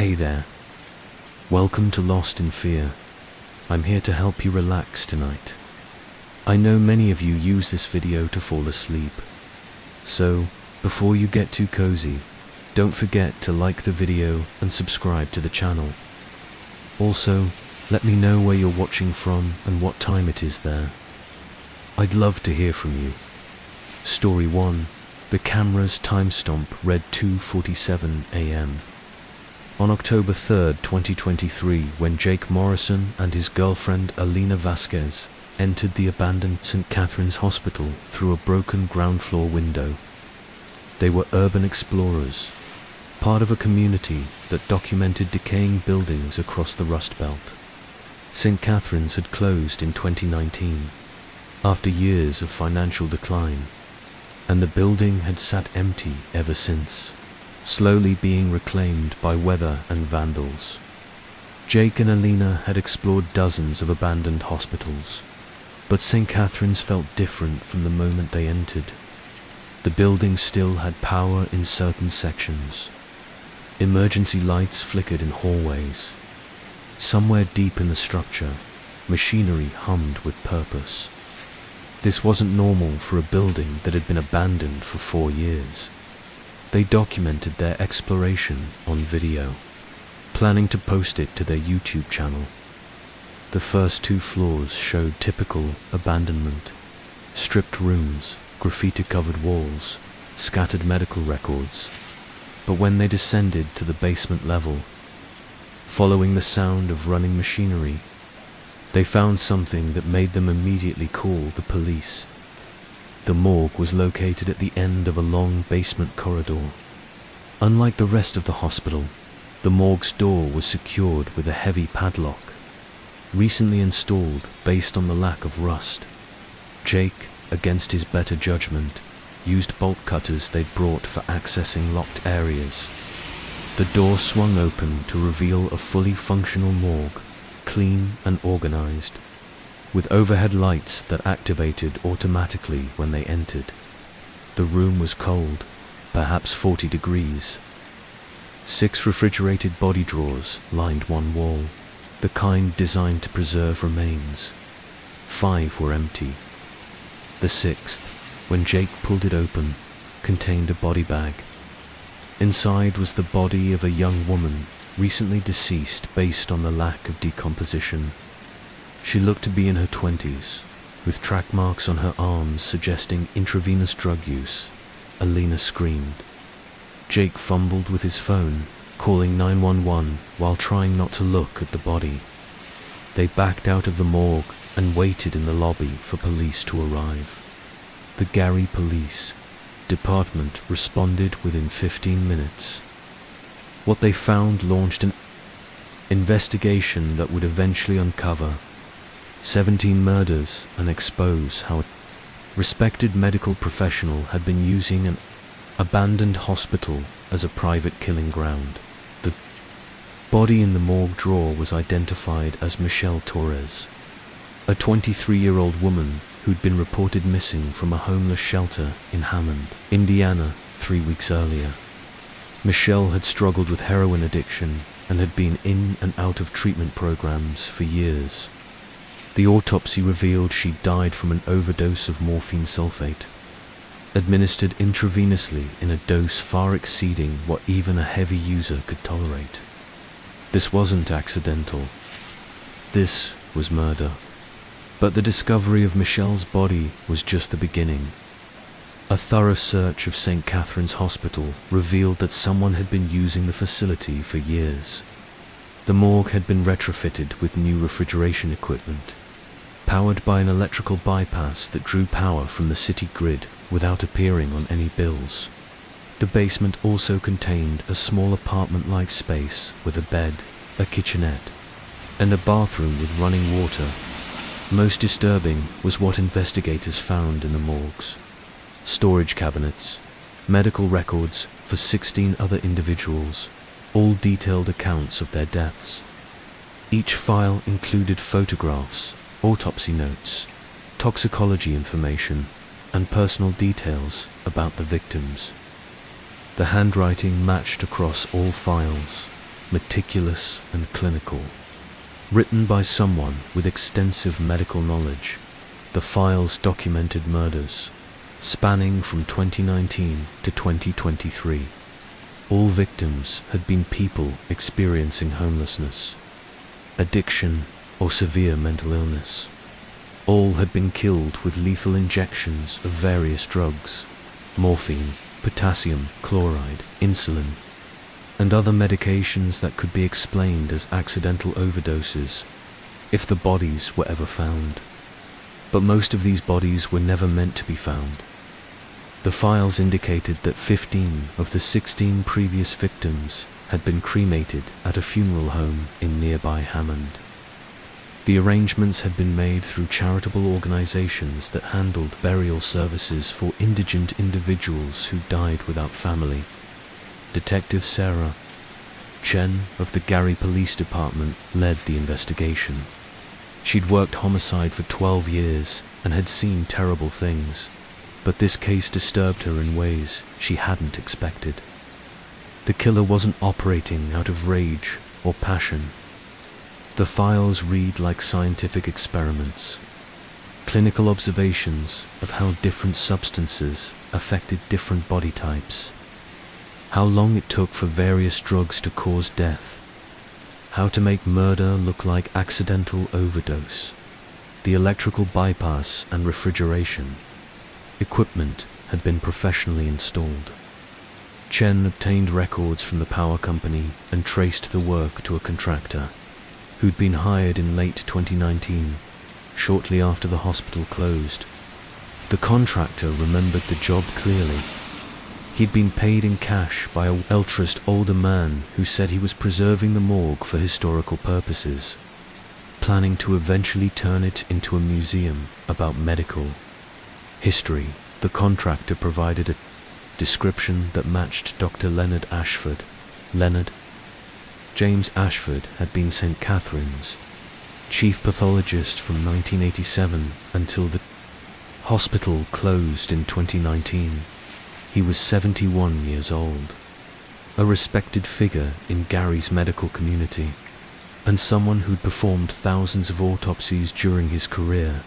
Hey there. Welcome to Lost in Fear. I'm here to help you relax tonight. I know many of you use this video to fall asleep. So, before you get too cozy, don't forget to like the video and subscribe to the channel. Also, let me know where you're watching from and what time it is there. I'd love to hear from you. Story 1. The camera's time stamp read 2:47 a.m. On October 3, 2023, when Jake Morrison and his girlfriend Alina Vasquez entered the abandoned St. Catherine's Hospital through a broken ground floor window. They were urban explorers, part of a community that documented decaying buildings across the Rust Belt. St. Catherine's had closed in 2019, after years of financial decline, and the building had sat empty ever since, slowly being reclaimed by weather and vandals. Jake and Alina had explored dozens of abandoned hospitals, but St. Catherine's felt different from the moment they entered. The building still had power in certain sections. Emergency lights flickered in hallways. Somewhere deep in the structure, machinery hummed with purpose. This wasn't normal for a building that had been abandoned for 4 years. They documented their exploration on video, planning to post it to their YouTube channel. The first 2 floors showed typical abandonment: stripped rooms, graffiti-covered walls, scattered medical records. But when they descended to the basement level, following the sound of running machinery, they found something that made them immediately call the police. The morgue was located at the end of a long basement corridor. Unlike the rest of the hospital, the morgue's door was secured with a heavy padlock, recently installed based on the lack of rust. Jake, against his better judgment, used bolt cutters they'd brought for accessing locked areas. The door swung open to reveal a fully functional morgue, clean and organized, with overhead lights that activated automatically when they entered. The room was cold, perhaps 40 degrees. 6 refrigerated body drawers lined one wall, the kind designed to preserve remains. 5 were empty. The 6th, when Jake pulled it open, contained a body bag. Inside was the body of a young woman, recently deceased based on the lack of decomposition. She looked to be in her 20s, with track marks on her arms suggesting intravenous drug use. Alina screamed. Jake fumbled with his phone, calling 911 while trying not to look at the body. They backed out of the morgue and waited in the lobby for police to arrive. The Gary Police Department responded within 15 minutes. What they found launched an investigation that would eventually uncover 17 murders and expose how a respected medical professional had been using an abandoned hospital as a private killing ground. The body in the morgue drawer was identified as Michelle Torres, a 23-year-old woman who'd been reported missing from a homeless shelter in Hammond, Indiana, 3 weeks earlier. Michelle had struggled with heroin addiction and had been in and out of treatment programs for years. The autopsy revealed she died from an overdose of morphine sulfate, administered intravenously in a dose far exceeding what even a heavy user could tolerate. This wasn't accidental. This was murder. But the discovery of Michelle's body was just the beginning. A thorough search of St. Catherine's Hospital revealed that someone had been using the facility for years. The morgue had been retrofitted with new refrigeration equipment, powered by an electrical bypass that drew power from the city grid without appearing on any bills. The basement also contained a small apartment-like space with a bed, a kitchenette, and a bathroom with running water. Most disturbing was what investigators found in the morgues: storage cabinets, medical records for 16 other individuals, all detailed accounts of their deaths. Each file included photographs, autopsy notes, toxicology information, and personal details about the victims. The handwriting matched across all files. meticulous and clinical. Written by someone with extensive medical knowledge, the files documented murders spanning from 2019 to 2023. All victims had been people experiencing homelessness, addiction, or severe mental illness. All had been killed with lethal injections of various drugs: morphine, potassium chloride, insulin, and other medications that could be explained as accidental overdoses if the bodies were ever found. But most of these bodies were never meant to be found. The files indicated that 15 of the 16 previous victims had been cremated at a funeral home in nearby Hammond. The arrangements had been made through charitable organizations that handled burial services for indigent individuals who died without family. Detective Sarah Chen of the Gary Police Department led the investigation. She'd worked homicide for 12 years and had seen terrible things, but this case disturbed her in ways she hadn't expected. The killer wasn't operating out of rage or passion. The files read like scientific experiments, clinical observations of how different substances affected different body types, how long it took for various drugs to cause death, how to make murder look like accidental overdose, the electrical bypass and refrigeration. Equipment had been professionally installed. Chen obtained records from the power company and traced the work to a contractor who'd been hired in late 2019, shortly after the hospital closed. The contractor remembered the job clearly. He'd been paid in cash by a well-dressed older man who said he was preserving the morgue for historical purposes, planning to eventually turn it into a museum about medical history. The contractor provided a description that matched Dr. Leonard Ashford. Leonard James Ashford had been St. Catherine's chief pathologist from 1987 until the hospital closed in 2019. He was 71 years old, a respected figure in Gary's medical community, and someone who'd performed thousands of autopsies during his career.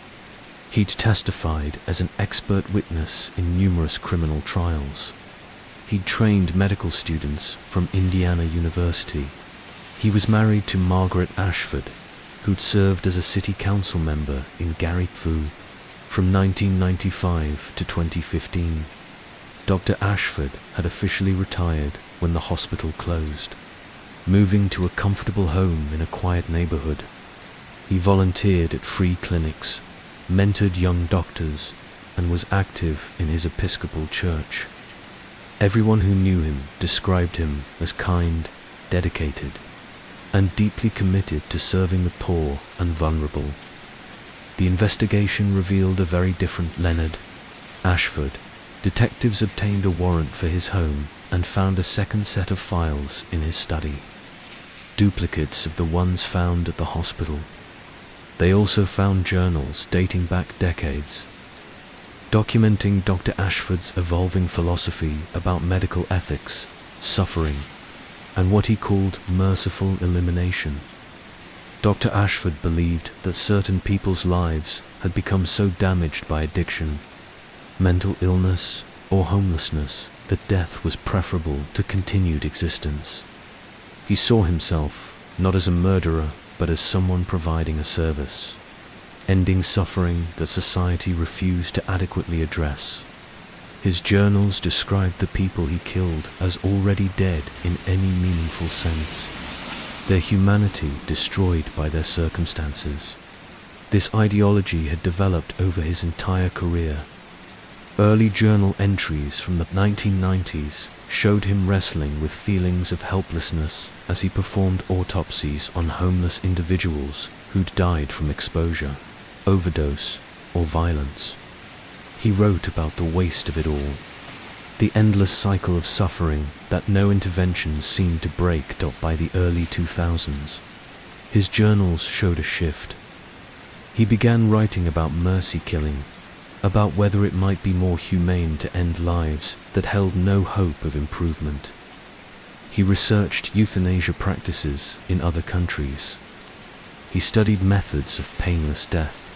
He'd testified as an expert witness in numerous criminal trials. He'd trained medical students from Indiana University. He was married to Margaret Ashford, who'd served as a city council member in Gary from 1995 to 2015. Dr. Ashford had officially retired when the hospital closed, moving to a comfortable home in a quiet neighborhood. He volunteered at free clinics, mentored young doctors, and was active in his Episcopal church. Everyone who knew him described him as kind, dedicated, and deeply committed to serving the poor and vulnerable. The investigation revealed a very different Leonard Ashford. Detectives obtained a warrant for his home and found a second set of files in his study, duplicates of the ones found at the hospital. They also found journals dating back decades, documenting Dr. Ashford's evolving philosophy about medical ethics, suffering, and what he called merciful elimination. Dr. Ashford believed that certain people's lives had become so damaged by addiction, mental illness, or homelessness that death was preferable to continued existence. He saw himself not as a murderer, but as someone providing a service, ending suffering that society refused to adequately address. His journals described the people he killed as already dead in any meaningful sense, their humanity destroyed by their circumstances. This ideology had developed over his entire career. Early journal entries from the 1990s showed him wrestling with feelings of helplessness as he performed autopsies on homeless individuals who'd died from exposure, overdose, or violence. He wrote about the waste of it all, the endless cycle of suffering that no interventions seemed to break by the early 2000s. His journals showed a shift. He began writing about mercy killing, about whether it might be more humane to end lives that held no hope of improvement. He researched euthanasia practices in other countries. He studied methods of painless death.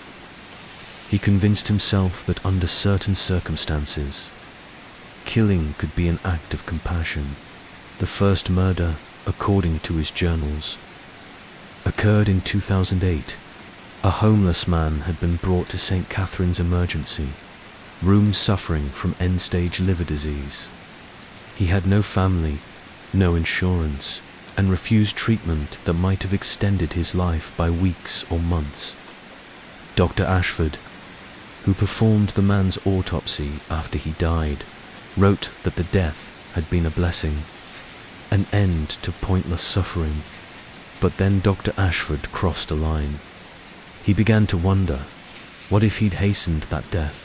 He convinced himself that under certain circumstances, killing could be an act of compassion. The first murder, according to his journals, occurred in 2008. A homeless man had been brought to St. Catherine's emergency room suffering from end-stage liver disease. He had no family, no insurance, and refused treatment that might have extended his life by weeks or months. Dr. Ashford, who performed the man's autopsy after he died, wrote that the death had been a blessing, an end to pointless suffering. But then Dr. Ashford crossed a line. He began to wonder, what if he'd hastened that death?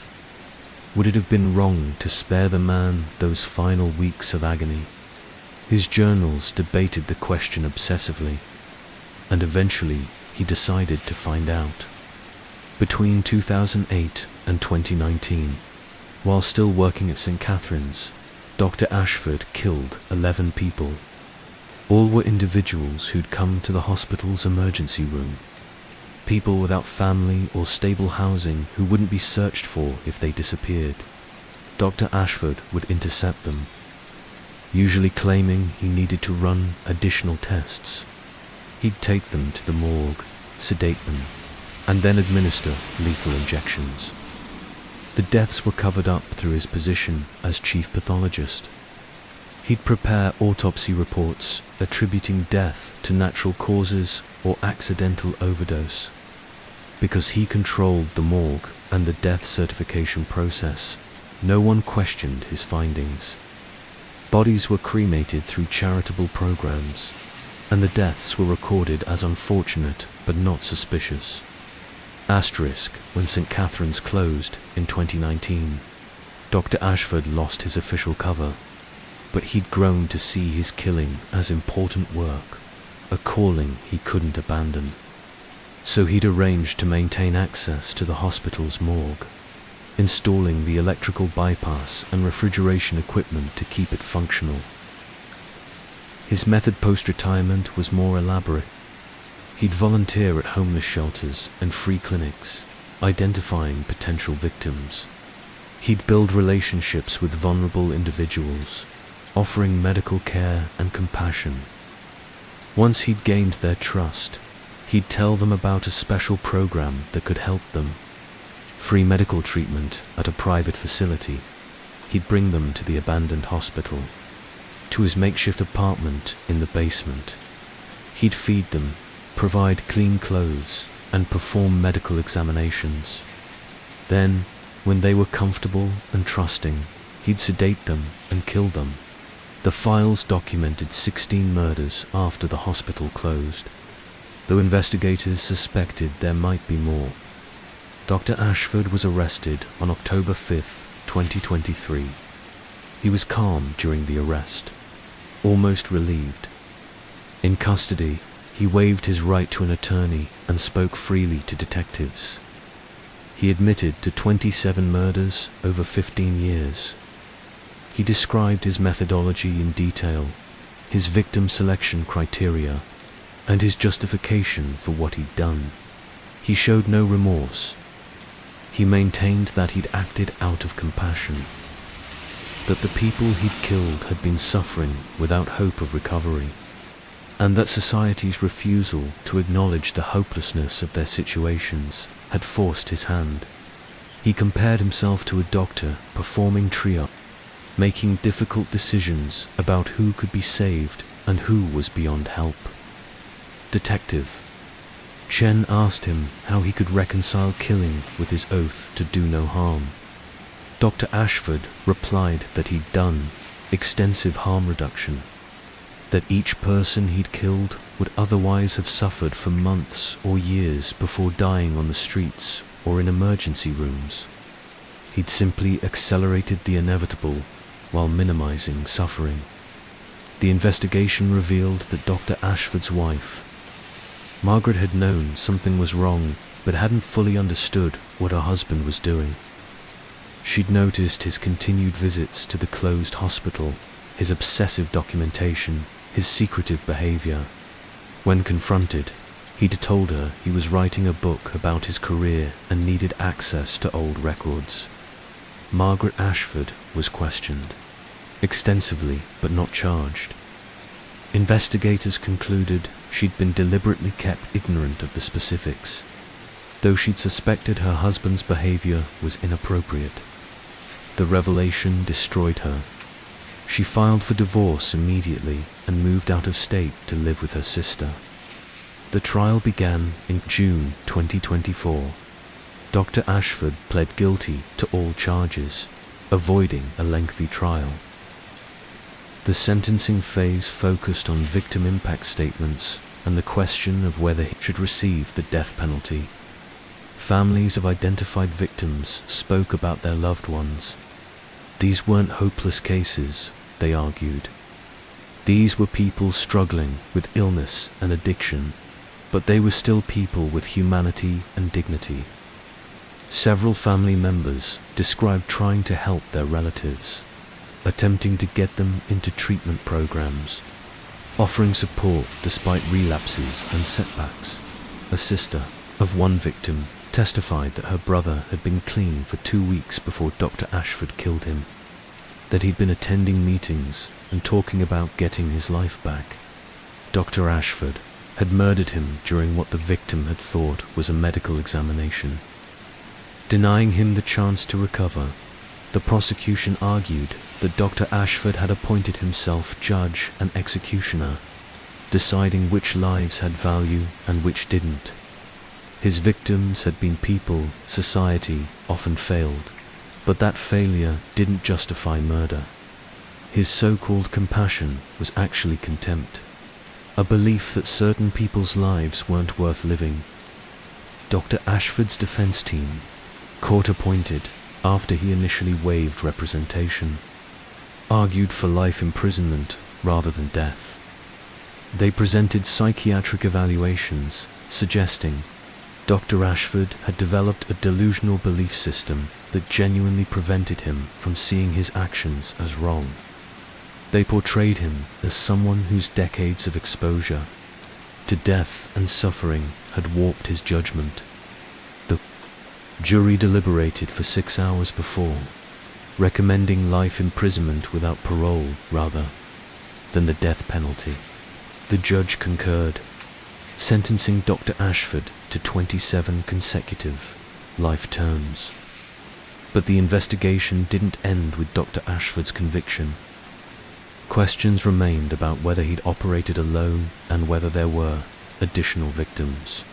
Would it have been wrong to spare the man those final weeks of agony? His journals debated the question obsessively, and eventually he decided to find out. Between 2008 and 2019, while still working at St. Catherine's, Dr. Ashford killed 11 people. All were individuals who'd come to the hospital's emergency room. People without family or stable housing who wouldn't be searched for if they disappeared. Dr. Ashford would intercept them, usually claiming he needed to run additional tests. He'd take them to the morgue, sedate them, and then administer lethal injections. The deaths were covered up through his position as chief pathologist. He'd prepare autopsy reports attributing death to natural causes or accidental overdose. Because he controlled the morgue and the death certification process, no one questioned his findings. Bodies were cremated through charitable programs, and the deaths were recorded as unfortunate but not suspicious. Asterisk, when St. Catherine's closed in 2019, Dr. Ashford lost his official cover, but he'd grown to see his killing as important work, a calling he couldn't abandon. So he'd arranged to maintain access to the hospital's morgue, installing the electrical bypass and refrigeration equipment to keep it functional. His method post-retirement was more elaborate. He'd volunteer at homeless shelters and free clinics, identifying potential victims. He'd build relationships with vulnerable individuals, offering medical care and compassion. Once he'd gained their trust, he'd tell them about a special program that could help them. Free medical treatment at a private facility. He'd bring them to the abandoned hospital, to his makeshift apartment in the basement. He'd feed them, provide clean clothes, and perform medical examinations. Then, when they were comfortable and trusting, he'd sedate them and kill them. The files documented 16 murders after the hospital closed, though investigators suspected there might be more. Dr. Ashford was arrested on October 5, 2023. He was calm during the arrest, almost relieved. In custody, he waived his right to an attorney and spoke freely to detectives. He admitted to 27 murders over 15 years. He described his methodology in detail, his victim selection criteria, and his justification for what he'd done. He showed no remorse. He maintained that he'd acted out of compassion, that the people he'd killed had been suffering without hope of recovery, and that society's refusal to acknowledge the hopelessness of their situations had forced his hand. He compared himself to a doctor performing triage, making difficult decisions about who could be saved and who was beyond help. Detective Chen asked him how he could reconcile killing with his oath to do no harm. Dr. Ashford replied that he'd done extensive harm reduction, that each person he'd killed would otherwise have suffered for months or years before dying on the streets or in emergency rooms. He'd simply accelerated the inevitable while minimizing suffering. The investigation revealed that Dr. Ashford's wife, Margaret, had known something was wrong but hadn't fully understood what her husband was doing. She'd noticed his continued visits to the closed hospital, his obsessive documentation, his secretive behavior. When confronted, he'd told her he was writing a book about his career and needed access to old records. Margaret Ashford was questioned extensively but not charged. Investigators concluded she'd been deliberately kept ignorant of the specifics, though she'd suspected her husband's behavior was inappropriate. The revelation destroyed her. She filed for divorce immediately and moved out of state to live with her sister. The trial began in June 2024. Dr. Ashford pled guilty to all charges, avoiding a lengthy trial. The sentencing phase focused on victim impact statements and the question of whether he should receive the death penalty. Families of identified victims spoke about their loved ones. These weren't hopeless cases, they argued. These were people struggling with illness and addiction, but they were still people with humanity and dignity. Several family members described trying to help their relatives, attempting to get them into treatment programs, offering support despite relapses and setbacks. A sister of one victim testified that her brother had been clean for 2 weeks before Dr. Ashford killed him, that he'd been attending meetings and talking about getting his life back. Dr. Ashford had murdered him during what the victim had thought was a medical examination. Denying him the chance to recover, the prosecution argued that Dr. Ashford had appointed himself judge and executioner, deciding which lives had value and which didn't. His victims had been people society often failed, but that failure didn't justify murder. His so-called compassion was actually contempt, a belief that certain people's lives weren't worth living. Dr. Ashford's defense team, court-appointed after he initially waived representation, argued for life imprisonment rather than death. They presented psychiatric evaluations suggesting Dr. Ashford had developed a delusional belief system that genuinely prevented him from seeing his actions as wrong. They portrayed him as someone whose decades of exposure to death and suffering had warped his judgment. The jury deliberated for 6 hours before, recommending life imprisonment without parole rather than the death penalty. The judge concurred, sentencing Dr. Ashford to 27 consecutive life terms. But the investigation didn't end with Dr. Ashford's conviction. Questions remained about whether he'd operated alone and whether there were additional victims.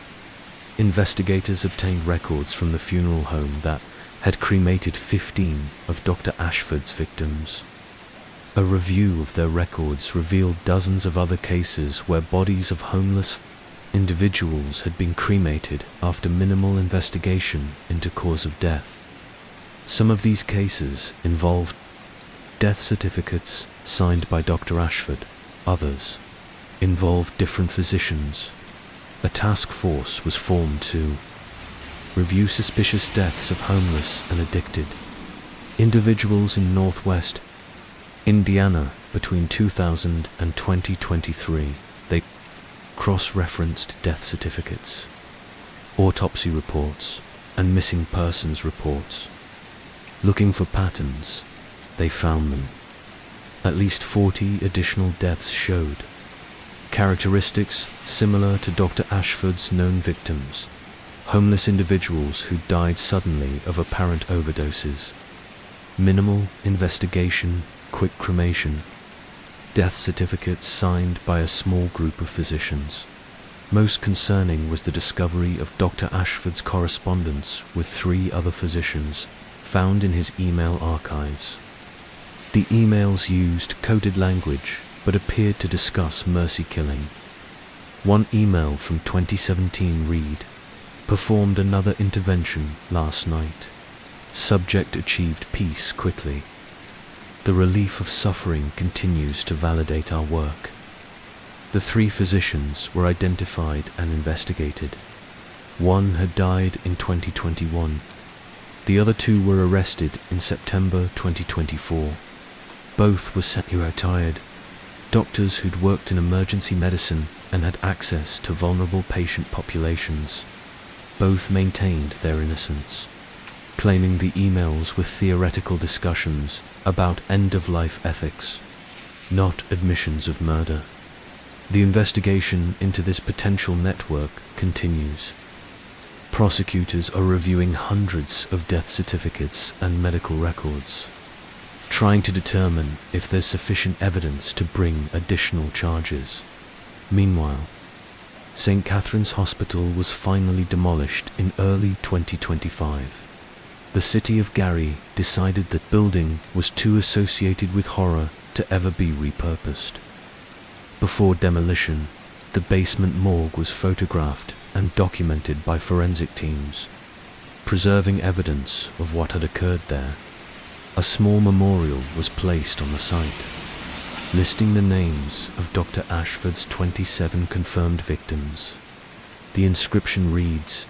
Investigators obtained records from the funeral home that had cremated 15 of Dr. Ashford's victims. A review of their records revealed dozens of other cases where bodies of homeless individuals had been cremated after minimal investigation into cause of death. Some of these cases involved death certificates signed by Dr. Ashford. Others involved different physicians. A task force was formed to review suspicious deaths of homeless and addicted individuals in Northwest Indiana between 2000 and 2023. They cross-referenced death certificates, autopsy reports, and missing persons reports. Looking for patterns, they found them. At least 40 additional deaths showed characteristics similar to Dr. Ashford's known victims, homeless individuals who died suddenly of apparent overdoses. Minimal investigation, quick cremation, death certificates signed by a small group of physicians. Most concerning was the discovery of Dr. Ashford's correspondence with 3 other physicians found in his email archives. The emails used coded language but appeared to discuss mercy killing. One email from 2017 read, "Performed another intervention last night. Subject achieved peace quickly. The relief of suffering continues to validate our work." The 3 physicians were identified and investigated. One had died in 2021. The other 2 were arrested in September 2024. Both were semi-retired. Doctors who'd worked in emergency medicine and had access to vulnerable patient populations both maintained their innocence, claiming the emails were theoretical discussions about end-of-life ethics, not admissions of murder. The investigation into this potential network continues. Prosecutors are reviewing hundreds of death certificates and medical records, trying to determine if there's sufficient evidence to bring additional charges. Meanwhile, St. Catherine's Hospital was finally demolished in early 2025. The city of Gary decided that building was too associated with horror to ever be repurposed. Before demolition, the basement morgue was photographed and documented by forensic teams, preserving evidence of what had occurred there. A small memorial was placed on the site, listing the names of Dr. Ashford's 27 confirmed victims. The inscription reads,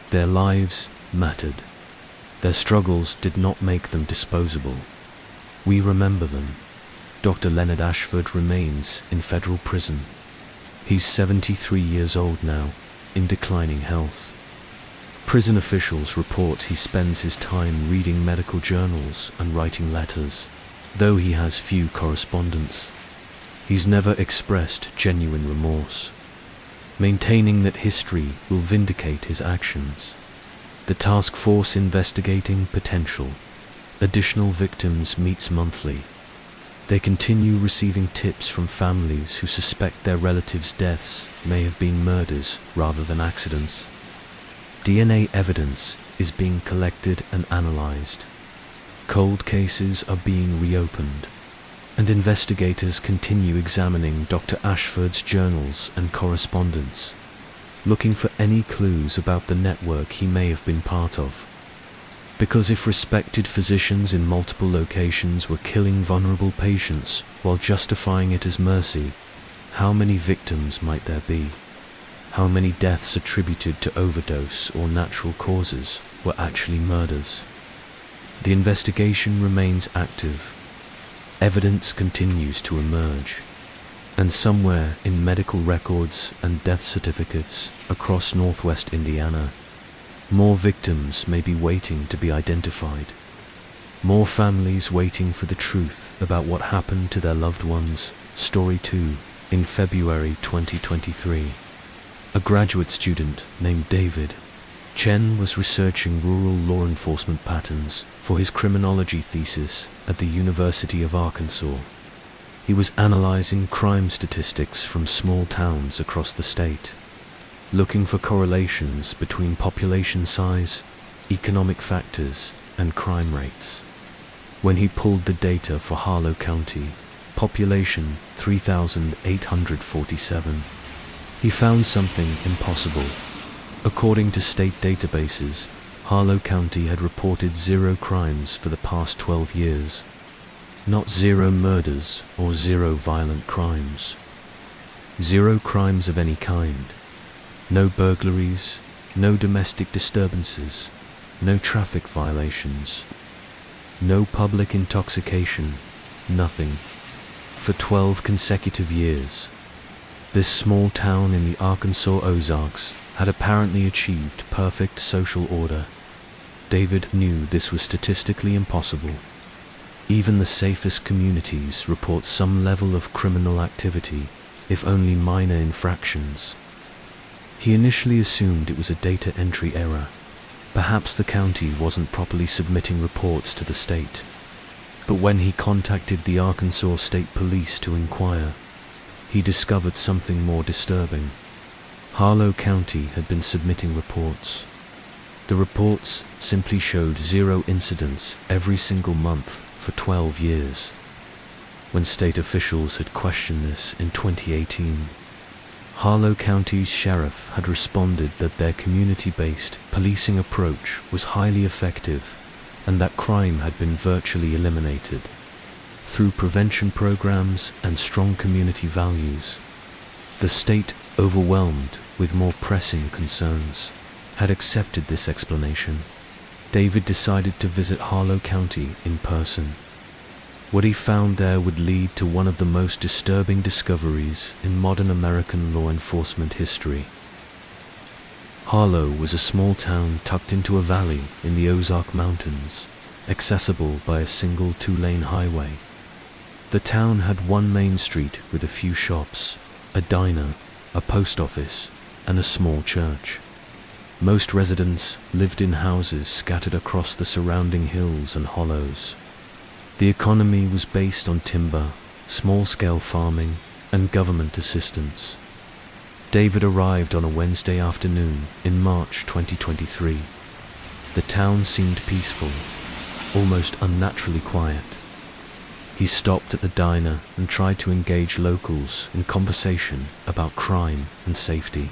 "Their lives mattered. Their struggles did not make them disposable. We remember them." Dr. Leonard Ashford remains in federal prison. He's 73 years old now, in declining health. Prison officials report he spends his time reading medical journals and writing letters, though he has few correspondents. He's never expressed genuine remorse, maintaining that history will vindicate his actions. The task force investigating potential additional victims meets monthly. They continue receiving tips from families who suspect their relatives' deaths may have been murders rather than accidents. DNA evidence is being collected and analyzed. Cold cases are being reopened, and investigators continue examining Dr. Ashford's journals and correspondence, looking for any clues about the network he may have been part of. Because if respected physicians in multiple locations were killing vulnerable patients while justifying it as mercy, how many victims might there be? How many deaths attributed to overdose or natural causes were actually murders? The investigation remains active. Evidence continues to emerge, and somewhere in medical records and death certificates across northwest Indiana, more victims may be waiting to be identified. More families waiting for the truth about what happened to their loved ones. Story 2. In February 2023, a graduate student named David Chen was researching rural law enforcement patterns for his criminology thesis at the University of Arkansas. He was analyzing crime statistics from small towns across the state, looking for correlations between population size, economic factors, and crime rates. When he pulled the data for Harlow County, population 3,847, he found something impossible. According to state databases, Harlow County had reported 0 crimes for the past 12 years. Not 0 murders or 0 violent crimes. 0 crimes of any kind. No burglaries, no domestic disturbances, no traffic violations, no public intoxication, nothing. For 12 consecutive years. This small town in the Arkansas Ozarks had apparently achieved perfect social order. David knew this was statistically impossible. Even the safest communities report some level of criminal activity, if only minor infractions. He initially assumed it was a data entry error. Perhaps the county wasn't properly submitting reports to the state. But when he contacted the Arkansas State Police to inquire, he discovered something more disturbing. Harlow County had been submitting reports. The reports simply showed 0 incidents every single month for 12 years. When state officials had questioned this in 2018, Harlow County's sheriff had responded that their community-based policing approach was highly effective and that crime had been virtually eliminated through prevention programs and strong community values. The state, overwhelmed with more pressing concerns, had accepted this explanation. David decided to visit Harlow County in person. What he found there would lead to one of the most disturbing discoveries in modern American law enforcement history. Harlow was a small town tucked into a valley in the Ozark Mountains, accessible by a single two-lane highway. The town had one main street with a few shops, a diner, a post office, and a small church. Most residents lived in houses scattered across the surrounding hills and hollows. The economy was based on timber, small-scale farming, and government assistance. David arrived on a Wednesday afternoon in March 2023. The town seemed peaceful, almost unnaturally quiet. He stopped at the diner and tried to engage locals in conversation about crime and safety.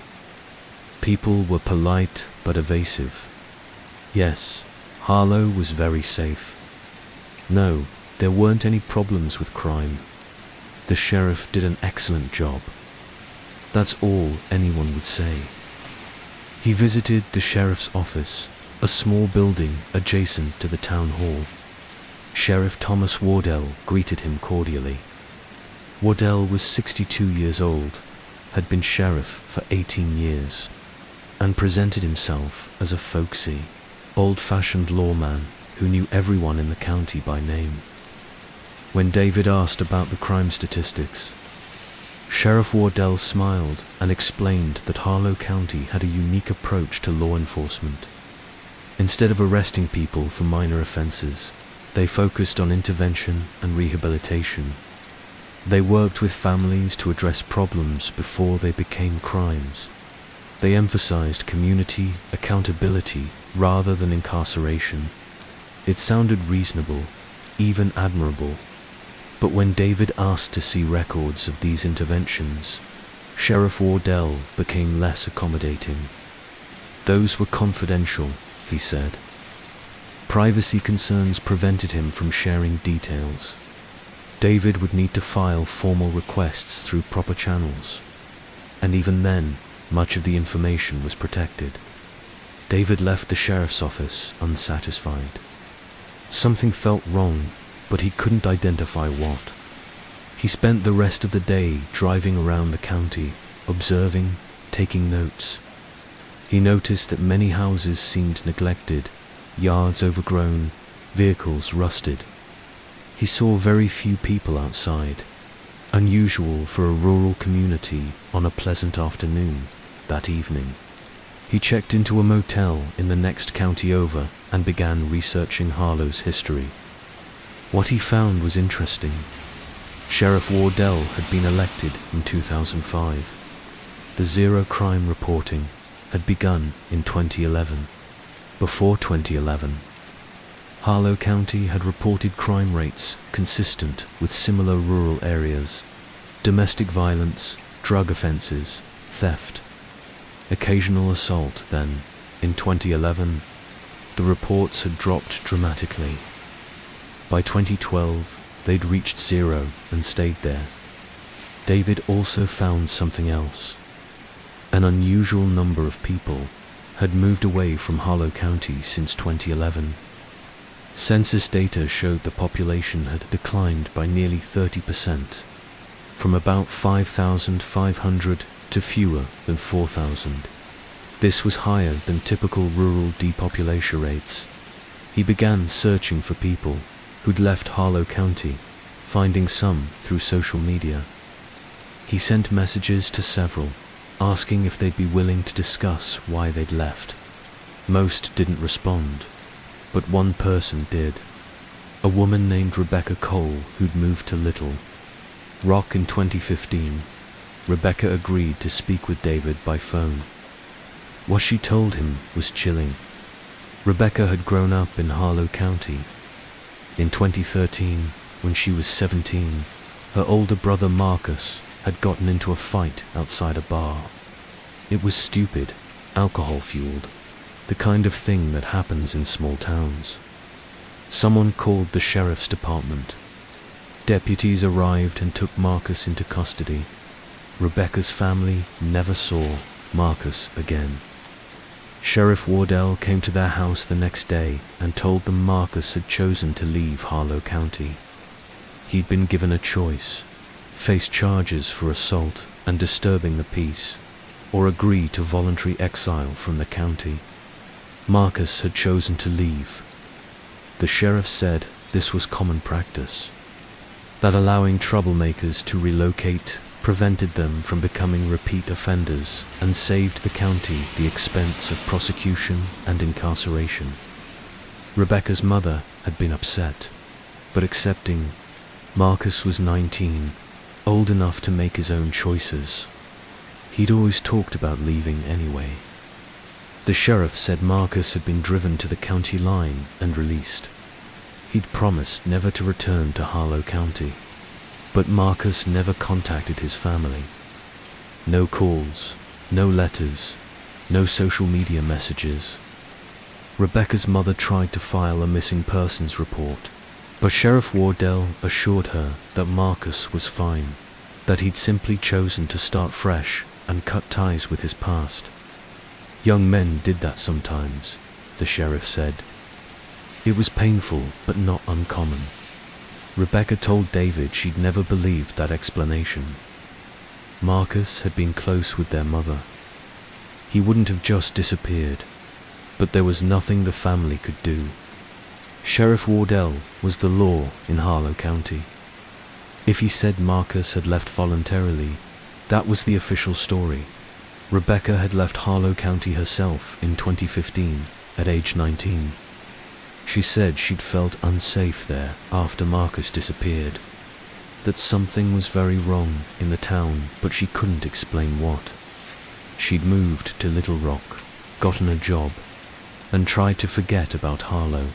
People were polite but evasive. Yes, Harlow was very safe. No, there weren't any problems with crime. The sheriff did an excellent job. That's all anyone would say. He visited the sheriff's office, a small building adjacent to the town hall. Sheriff Thomas Wardell greeted him cordially. Wardell was 62 years old, had been sheriff for 18 years, and presented himself as a folksy, old-fashioned lawman who knew everyone in the county by name. When David asked about the crime statistics, Sheriff Wardell smiled and explained that Harlow County had a unique approach to law enforcement. Instead of arresting people for minor offenses, they focused on intervention and rehabilitation. They worked with families to address problems before they became crimes. They emphasized community accountability rather than incarceration. It sounded reasonable, even admirable. But when David asked to see records of these interventions, Sheriff Wardell became less accommodating. Those were confidential, he said. Privacy concerns prevented him from sharing details. David would need to file formal requests through proper channels, and even then, much of the information was protected. David left the sheriff's office unsatisfied. Something felt wrong, but he couldn't identify what. He spent the rest of the day driving around the county, observing, taking notes. He noticed that many houses seemed neglected, yards overgrown, vehicles rusted. He saw very few people outside, unusual for a rural community on a pleasant afternoon that evening. He checked into a motel in the next county over and began researching Harlow's history. What he found was interesting. Sheriff Wardell had been elected in 2005. The zero crime reporting had begun in 2011. Before 2011, Harlow County had reported crime rates consistent with similar rural areas: domestic violence, drug offenses, theft, occasional assault. Then, in 2011, the reports had dropped dramatically. By 2012, they'd reached zero and stayed there. David also found something else. An unusual number of people had moved away from Harlow County since 2011. Census data showed the population had declined by nearly 30%, from about 5,500 to fewer than 4,000. This was higher than typical rural depopulation rates. He began searching for people who'd left Harlow County, finding some through social media. He sent messages to several, asking if they'd be willing to discuss why they'd left. Most didn't respond, but one person did. A woman named Rebecca Cole, who'd moved to Little Rock in 2015. Rebecca agreed to speak with David by phone. What she told him was chilling. Rebecca had grown up in Harlow County. In 2013, when she was 17, her older brother Marcus had gotten into a fight outside a bar. It was stupid, alcohol-fueled, the kind of thing that happens in small towns. Someone called the sheriff's department. Deputies arrived and took Marcus into custody. Rebecca's family never saw Marcus again. Sheriff Wardell came to their house the next day and told them Marcus had chosen to leave Harlow County. He'd been given a choice: face charges for assault and disturbing the peace, or agree to voluntary exile from the county. Marcus had chosen to leave. The sheriff said this was common practice, that allowing troublemakers to relocate prevented them from becoming repeat offenders and saved the county the expense of prosecution and incarceration. Rebecca's mother had been upset, but accepting. Marcus was 19, old enough to make his own choices. He'd always talked about leaving anyway. The sheriff said Marcus had been driven to the county line and released. He'd promised never to return to Harlow County, but Marcus never contacted his family. No calls, no letters, no social media messages. Rebecca's mother tried to file a missing persons report, but Sheriff Wardell assured her that Marcus was fine, that he'd simply chosen to start fresh and cut ties with his past. Young men did that sometimes, the sheriff said. It was painful, but not uncommon. Rebecca told David she'd never believed that explanation. Marcus had been close with their mother. He wouldn't have just disappeared, but there was nothing the family could do. Sheriff Wardell was the law in Harlow County. If he said Marcus had left voluntarily, that was the official story. Rebecca had left Harlow County herself in 2015, at age 19. She said she'd felt unsafe there after Marcus disappeared, that something was very wrong in the town, but she couldn't explain what. She'd moved to Little Rock, gotten a job, and tried to forget about Harlow.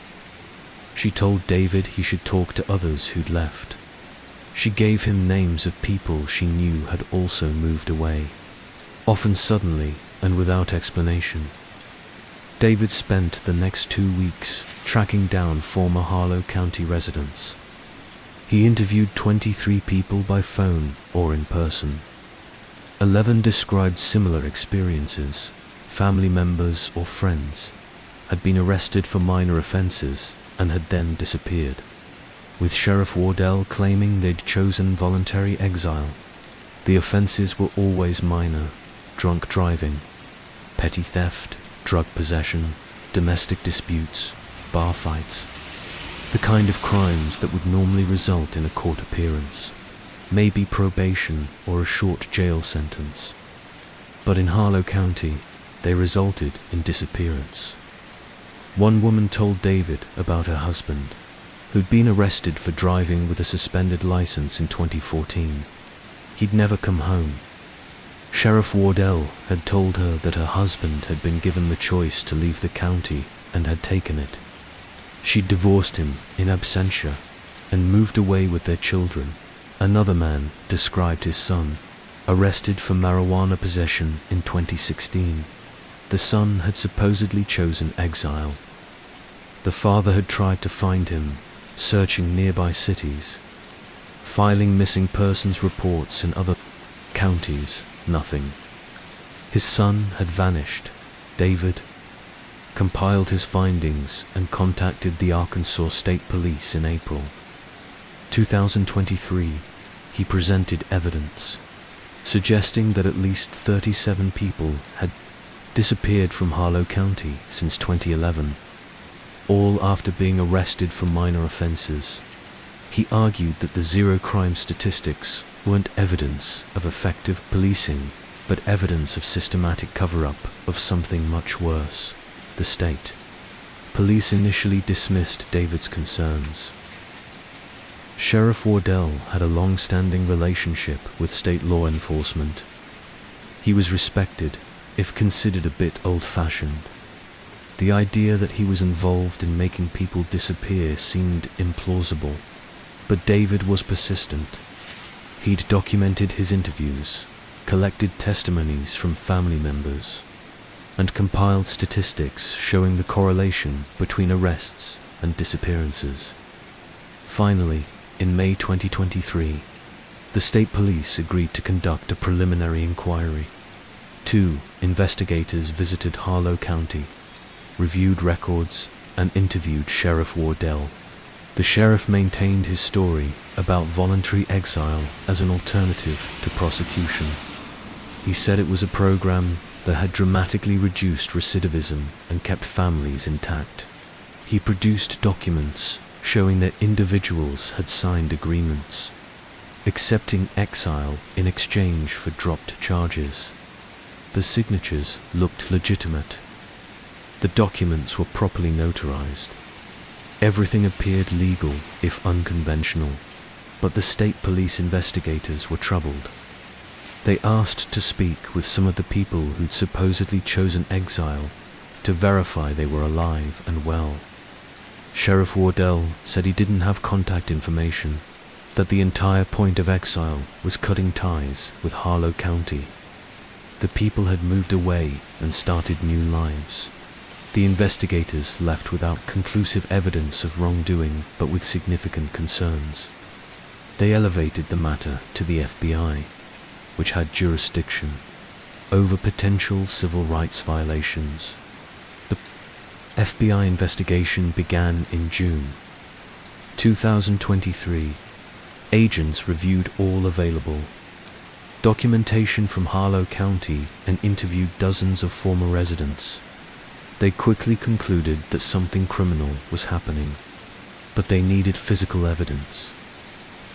She told David he should talk to others who'd left. She gave him names of people she knew had also moved away, often suddenly and without explanation. David spent the next 2 weeks tracking down former Harlow County residents. He interviewed 23 people by phone or in person. 11 described similar experiences. Family members or friends had been arrested for minor offenses and had then disappeared, with Sheriff Wardell claiming they'd chosen voluntary exile. The offenses were always minor: drunk driving, petty theft, drug possession, domestic disputes, bar fights. The kind of crimes that would normally result in a court appearance, maybe probation or a short jail sentence. But in Harlow County, they resulted in disappearance. One woman told David about her husband, who'd been arrested for driving with a suspended license in 2014. He'd never come home. Sheriff Wardell had told her that her husband had been given the choice to leave the county and had taken it. She'd divorced him in absentia and moved away with their children. Another man described his son, arrested for marijuana possession in 2016. The son had supposedly chosen exile. The father had tried to find him, searching nearby cities, filing missing persons reports in other counties. Nothing. His son had vanished. David compiled his findings and contacted the Arkansas State Police in April 2023. He presented evidence suggesting that at least 37 people had disappeared from Harlow County since 2011, all after being arrested for minor offenses. He argued that the zero-crime statistics weren't evidence of effective policing, but evidence of systematic cover-up of something much worse: the state. Police initially dismissed David's concerns. Sheriff Wardell had a long-standing relationship with state law enforcement. He was respected, if considered a bit old-fashioned. The idea that he was involved in making people disappear seemed implausible, but David was persistent. He'd documented his interviews, collected testimonies from family members, and compiled statistics showing the correlation between arrests and disappearances. Finally, in May 2023, the state police agreed to conduct a preliminary inquiry. 2 investigators visited Harlow County, reviewed records, and interviewed Sheriff Wardell. The sheriff maintained his story about voluntary exile as an alternative to prosecution. He said it was a program that had dramatically reduced recidivism and kept families intact. He produced documents showing that individuals had signed agreements, accepting exile in exchange for dropped charges. The signatures looked legitimate. The documents were properly notarized. Everything appeared legal, if unconventional, but the state police investigators were troubled. They asked to speak with some of the people who'd supposedly chosen exile to verify they were alive and well. Sheriff Wardell said he didn't have contact information, that the entire point of exile was cutting ties with Harlow County. The people had moved away and started new lives. The investigators left without conclusive evidence of wrongdoing, but with significant concerns. They elevated the matter to the FBI, which had jurisdiction over potential civil rights violations. The FBI investigation began in June 2023. Agents reviewed all available documentation from Harlow County and interviewed dozens of former residents. They quickly concluded that something criminal was happening, but they needed physical evidence.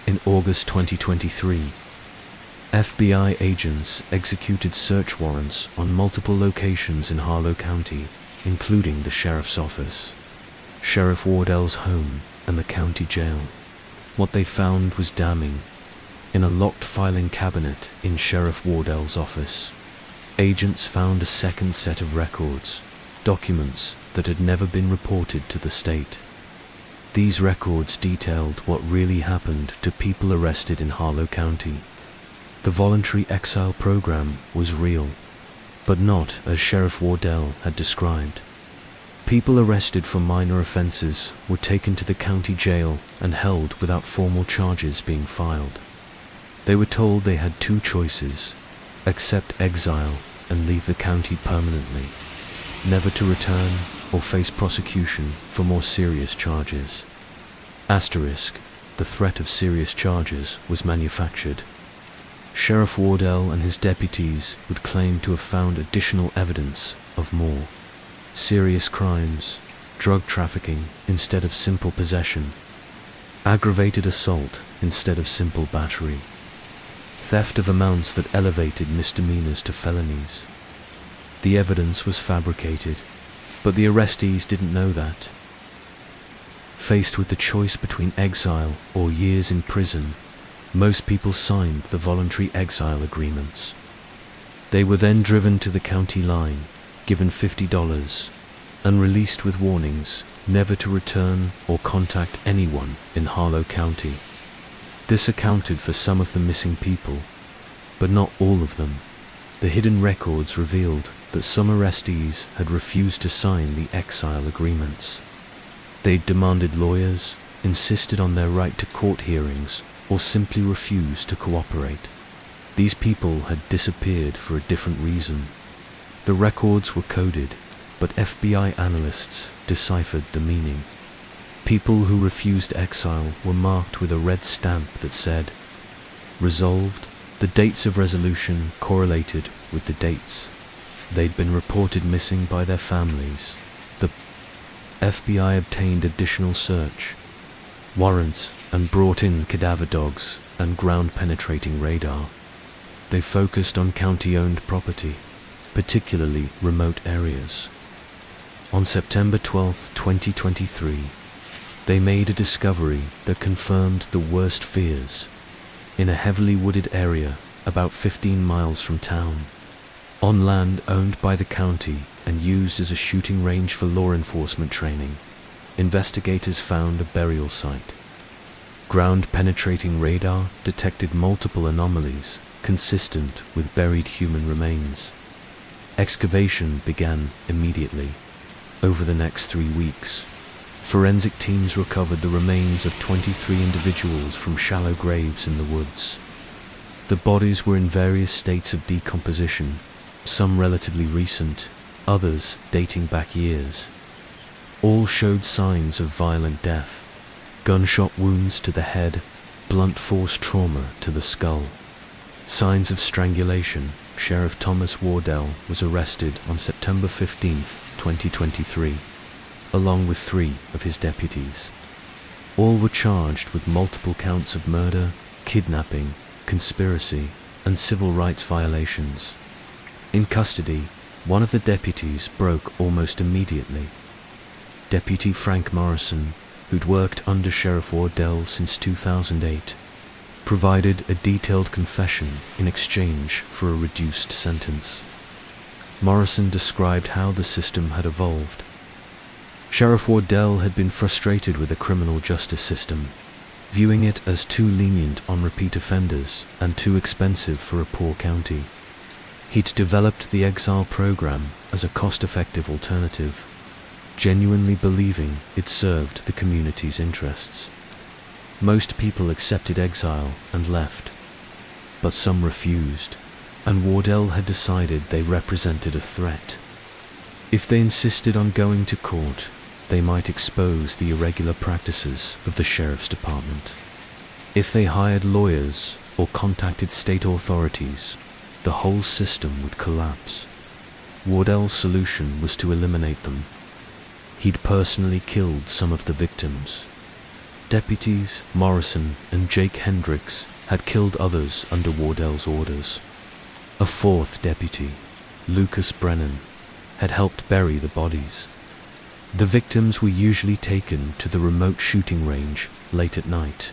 In August 2023, FBI agents executed search warrants on multiple locations in Harlow County, including the sheriff's office, Sheriff Wardell's home, and the county jail. What they found was damning. In a locked filing cabinet in Sheriff Wardell's office, agents found a second set of records, documents that had never been reported to the state. These records detailed what really happened to people arrested in Harlow County. The voluntary exile program was real, but not as Sheriff Wardell had described. People arrested for minor offenses were taken to the county jail and held without formal charges being filed. They were told they had two choices: accept exile and leave the county permanently, never to return or face prosecution for more serious charges. Asterisk, the threat of serious charges was manufactured. Sheriff Wardell and his deputies would claim to have found additional evidence of more serious crimes, drug trafficking instead of simple possession, aggravated assault instead of simple battery, theft of amounts that elevated misdemeanors to felonies. The evidence was fabricated, but the arrestees didn't know that. Faced with the choice between exile or years in prison, most people signed the voluntary exile agreements. They were then driven to the county line, given $50, and released with warnings never to return or contact anyone in Harlow County. This accounted for some of the missing people, but not all of them. The hidden records revealed that some arrestees had refused to sign the exile agreements. They'd demanded lawyers, insisted on their right to court hearings, or simply refused to cooperate. These people had disappeared for a different reason. The records were coded, but FBI analysts deciphered the meaning. People who refused exile were marked with a red stamp that said, "Resolved." The dates of resolution correlated with the dates. They'd been reported missing by their families. The FBI obtained additional search warrants and brought in cadaver dogs and ground-penetrating radar. They focused on county-owned property, particularly remote areas. On September 12, 2023, they made a discovery that confirmed the worst fears. In a heavily wooded area about 15 miles from town, on land owned by the county and used as a shooting range for law enforcement training, investigators found a burial site. Ground-penetrating radar detected multiple anomalies consistent with buried human remains. Excavation began immediately. Over the next 3 weeks, forensic teams recovered the remains of 23 individuals from shallow graves in the woods. The bodies were in various states of decomposition, some relatively recent, others dating back years. All showed signs of violent death. gunshot wounds to the head, blunt force trauma to the skull. Signs of strangulation. Sheriff Thomas Wardell was arrested on September 15, 2023, along with 3 of his deputies. All were charged with multiple counts of murder, kidnapping, conspiracy, and civil rights violations. In custody, one of the deputies broke almost immediately. Deputy Frank Morrison, who'd worked under Sheriff Wardell since 2008, provided a detailed confession in exchange for a reduced sentence. Morrison described how the system had evolved. Sheriff Wardell had been frustrated with the criminal justice system, viewing it as too lenient on repeat offenders and too expensive for a poor county. He'd developed the exile program as a cost-effective alternative, genuinely believing it served the community's interests. Most people accepted exile and left, but some refused, and Wardell had decided they represented a threat. If they insisted on going to court, they might expose the irregular practices of the sheriff's department. If they hired lawyers or contacted state authorities, the whole system would collapse. Wardell's solution was to eliminate them. He'd personally killed some of the victims. Deputies Morrison and Jake Hendricks had killed others under Wardell's orders. A 4th deputy, Lucas Brennan, had helped bury the bodies. The victims were usually taken to the remote shooting range late at night.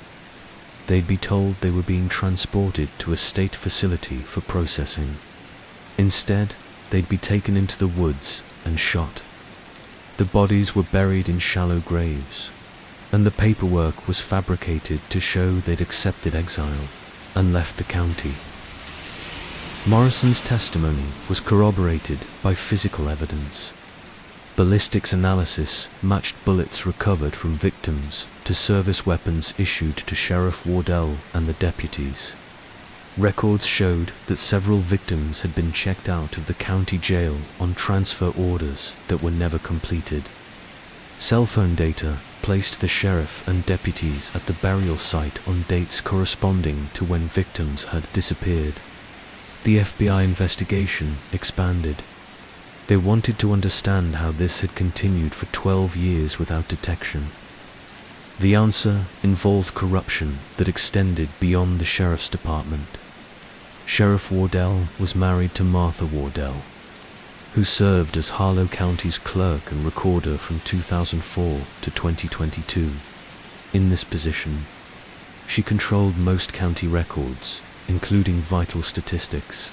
They'd be told they were being transported to a state facility for processing. Instead, they'd be taken into the woods and shot. The bodies were buried in shallow graves, and the paperwork was fabricated to show they'd accepted exile and left the county. Morrison's testimony was corroborated by physical evidence. Ballistics analysis matched bullets recovered from victims to service weapons issued to Sheriff Wardell and the deputies. Records showed that several victims had been checked out of the county jail on transfer orders that were never completed. Cell phone data placed the sheriff and deputies at the burial site on dates corresponding to when victims had disappeared. The FBI investigation expanded. They wanted to understand how this had continued for 12 years without detection. The answer involved corruption that extended beyond the sheriff's department. Sheriff Wardell was married to Martha Wardell, who served as Harlow County's clerk and recorder from 2004 to 2022. In this position, she controlled most county records, including vital statistics,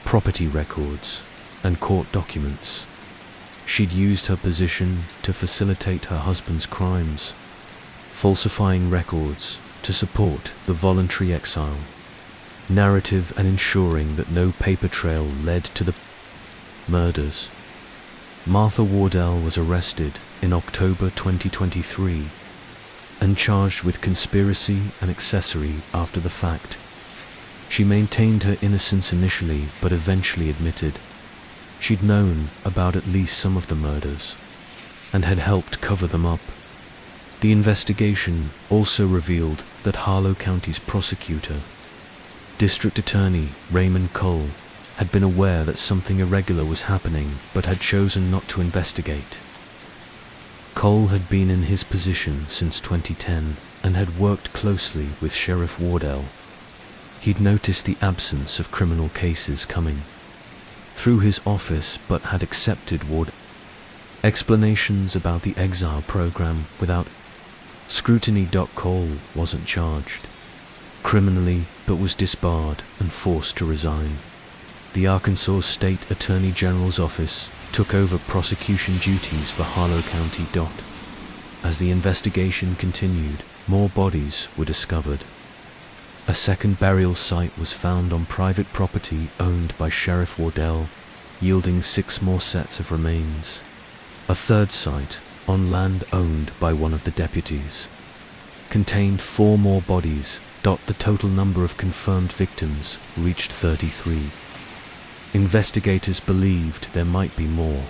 property records, and court documents. She'd used her position to facilitate her husband's crimes, falsifying records to support the voluntary exile narrative and ensuring that no paper trail led to the murders. Martha Wardell was arrested in October 2023 and charged with conspiracy and accessory after the fact. She maintained her innocence initially, but eventually admitted she'd known about at least some of the murders and had helped cover them up. The investigation also revealed that Harlow County's prosecutor, District Attorney Raymond Cole, had been aware that something irregular was happening but had chosen not to investigate. Cole had been in his position since 2010 and had worked closely with Sheriff Wardell. He'd noticed the absence of criminal cases coming through his office but had accepted Wardell's explanations about the exile program without scrutiny. Cole wasn't charged criminally but was disbarred and forced to resign. The Arkansas State Attorney General's office took over prosecution duties for Harlow County. As the investigation continued, more bodies were discovered. A second burial site was found on private property owned by Sheriff Wardell, yielding 6 more sets of remains. A third site, on land owned by one of the deputies, contained 4 more bodies. The total number of confirmed victims reached 33. Investigators believed there might be more,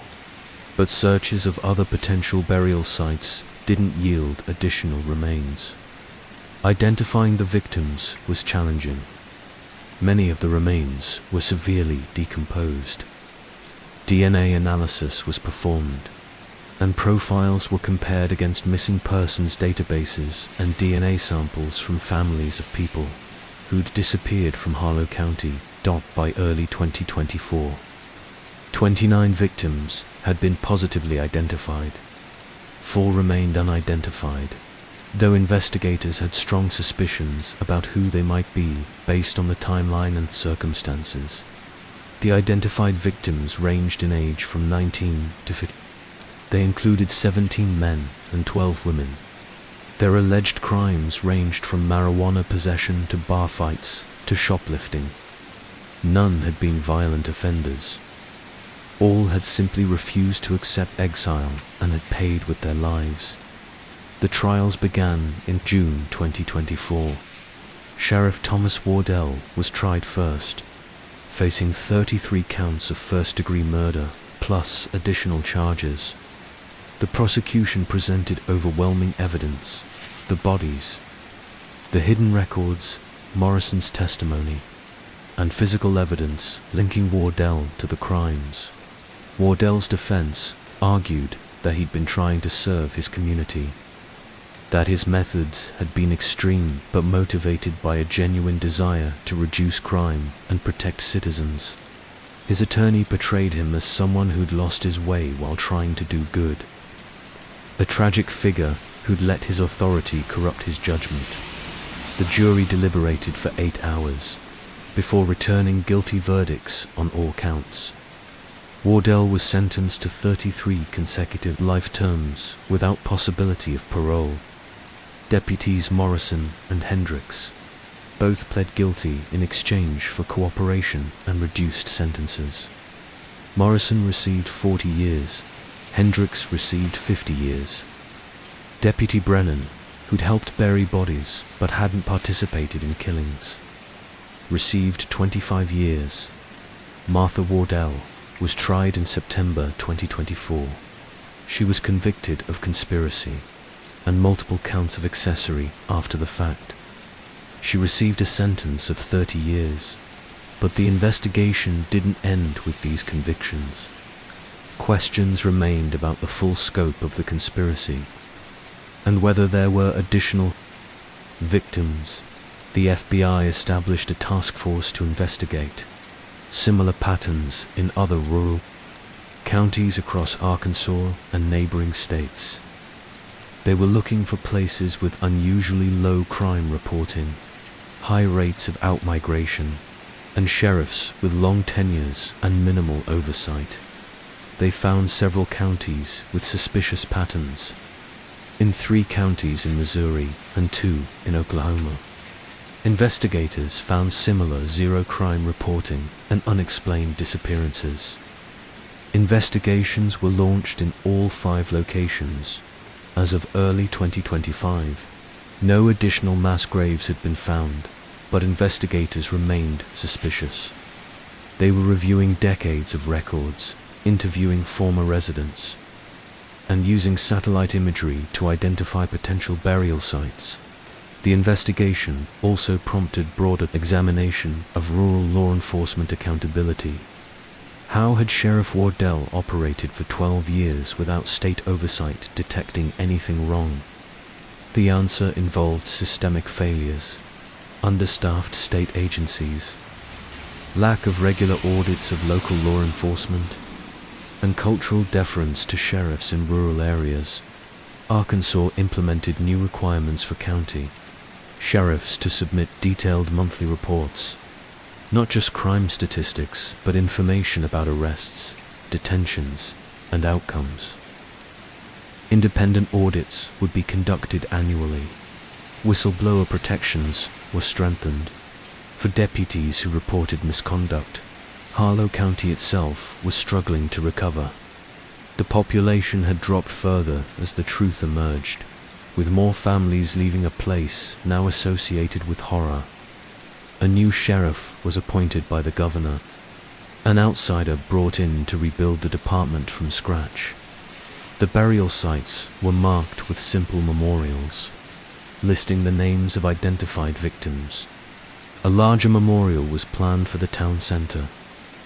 but searches of other potential burial sites didn't yield additional remains. Identifying the victims was challenging. Many of the remains were severely decomposed. DNA analysis was performed, and profiles were compared against missing persons databases and DNA samples from families of people who'd disappeared from Harlow County by early 2024. 29 victims had been positively identified. 4 remained unidentified, though investigators had strong suspicions about who they might be based on the timeline and circumstances. The identified victims ranged in age from 19 to 50. They included 17 men and 12 women. Their alleged crimes ranged from marijuana possession to bar fights to shoplifting. None had been violent offenders. All had simply refused to accept exile and had paid with their lives. The trials began in June 2024. Sheriff Thomas Wardell was tried first, facing 33 counts of first-degree murder, plus additional charges. The prosecution presented overwhelming evidence: the bodies, the hidden records, Morrison's testimony, and physical evidence linking Wardell to the crimes. Wardell's defense argued that he'd been trying to serve his community, that his methods had been extreme but motivated by a genuine desire to reduce crime and protect citizens. His attorney portrayed him as someone who'd lost his way while trying to do good, a tragic figure who'd let his authority corrupt his judgment. The jury deliberated for 8 hours before returning guilty verdicts on all counts. Wardell was sentenced to 33 consecutive life terms without possibility of parole. Deputies Morrison and Hendricks both pled guilty in exchange for cooperation and reduced sentences. Morrison received 40 years, Hendricks received 50 years. Deputy Brennan, who'd helped bury bodies but hadn't participated in killings, received 25 years. Martha Wardell was tried in September 2024. She was convicted of conspiracy and multiple counts of accessory after the fact. She received a sentence of 30 years, but the investigation didn't end with these convictions. Questions remained about the full scope of the conspiracy and whether there were additional victims. The FBI established a task force to investigate similar patterns in other rural counties across Arkansas and neighboring states. They were looking for places with unusually low crime reporting, high rates of outmigration, and sheriffs with long tenures and minimal oversight. They found several counties with suspicious patterns, in 3 counties in Missouri and 2 in Oklahoma. Investigators found similar zero-crime reporting and unexplained disappearances. Investigations were launched in all 5 locations. As of early 2025, no additional mass graves had been found, but investigators remained suspicious. They were reviewing decades of records, interviewing former residents, and using satellite imagery to identify potential burial sites. The investigation also prompted broader examination of rural law enforcement accountability. How had Sheriff Wardell operated for 12 years without state oversight detecting anything wrong? The answer involved systemic failures, understaffed state agencies, lack of regular audits of local law enforcement, and cultural deference to sheriffs in rural areas. Arkansas implemented new requirements for county sheriffs to submit detailed monthly reports, not just crime statistics, but information about arrests, detentions, and outcomes. Independent audits would be conducted annually. Whistleblower protections were strengthened for deputies who reported misconduct. Harlow County itself was struggling to recover. The population had dropped further as the truth emerged, with more families leaving a place now associated with horror. A new sheriff was appointed by the governor, an outsider brought in to rebuild the department from scratch. The burial sites were marked with simple memorials, listing the names of identified victims. A larger memorial was planned for the town center,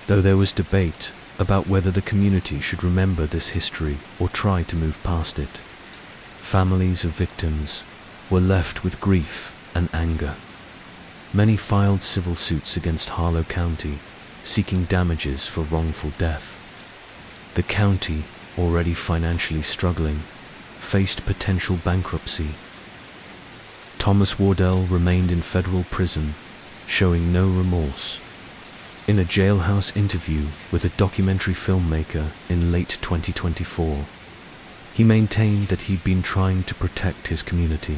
though there was debate about whether the community should remember this history or try to move past it. Families of victims were left with grief and anger. Many filed civil suits against Harlow County, seeking damages for wrongful death. The county, already financially struggling, faced potential bankruptcy. Thomas Wardell remained in federal prison, showing no remorse. In a jailhouse interview with a documentary filmmaker in late 2024, he maintained that he'd been trying to protect his community,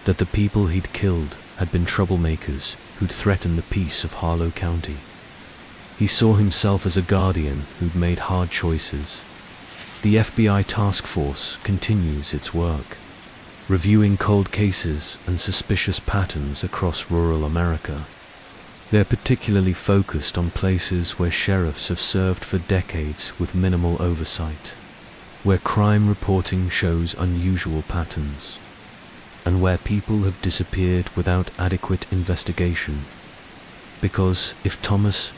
that the people he'd killed had been troublemakers who'd threatened the peace of Harlow County. He saw himself as a guardian who'd made hard choices. The FBI task force continues its work, reviewing cold cases and suspicious patterns across rural America. They're particularly focused on places where sheriffs have served for decades with minimal oversight, where crime reporting shows unusual patterns, and where people have disappeared without adequate investigation. Because if Thomas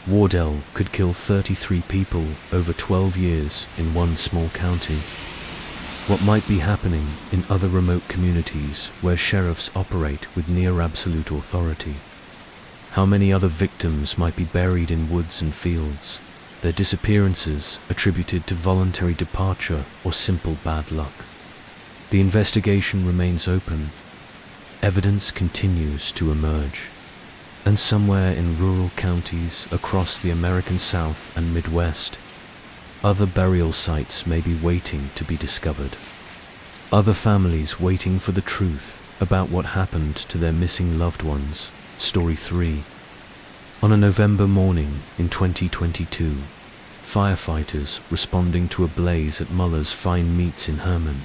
Wardell could kill 33 people over 12 years in one small county, what might be happening in other remote communities where sheriffs operate with near-absolute authority? How many other victims might be buried in woods and fields, their disappearances attributed to voluntary departure or simple bad luck? The investigation remains open. Evidence continues to emerge. And somewhere in rural counties across the American South and Midwest, other burial sites may be waiting to be discovered. Other families waiting for the truth about what happened to their missing loved ones. Story 3. On a November morning in 2022, firefighters responding to a blaze at Muller's Fine Meats in Herman,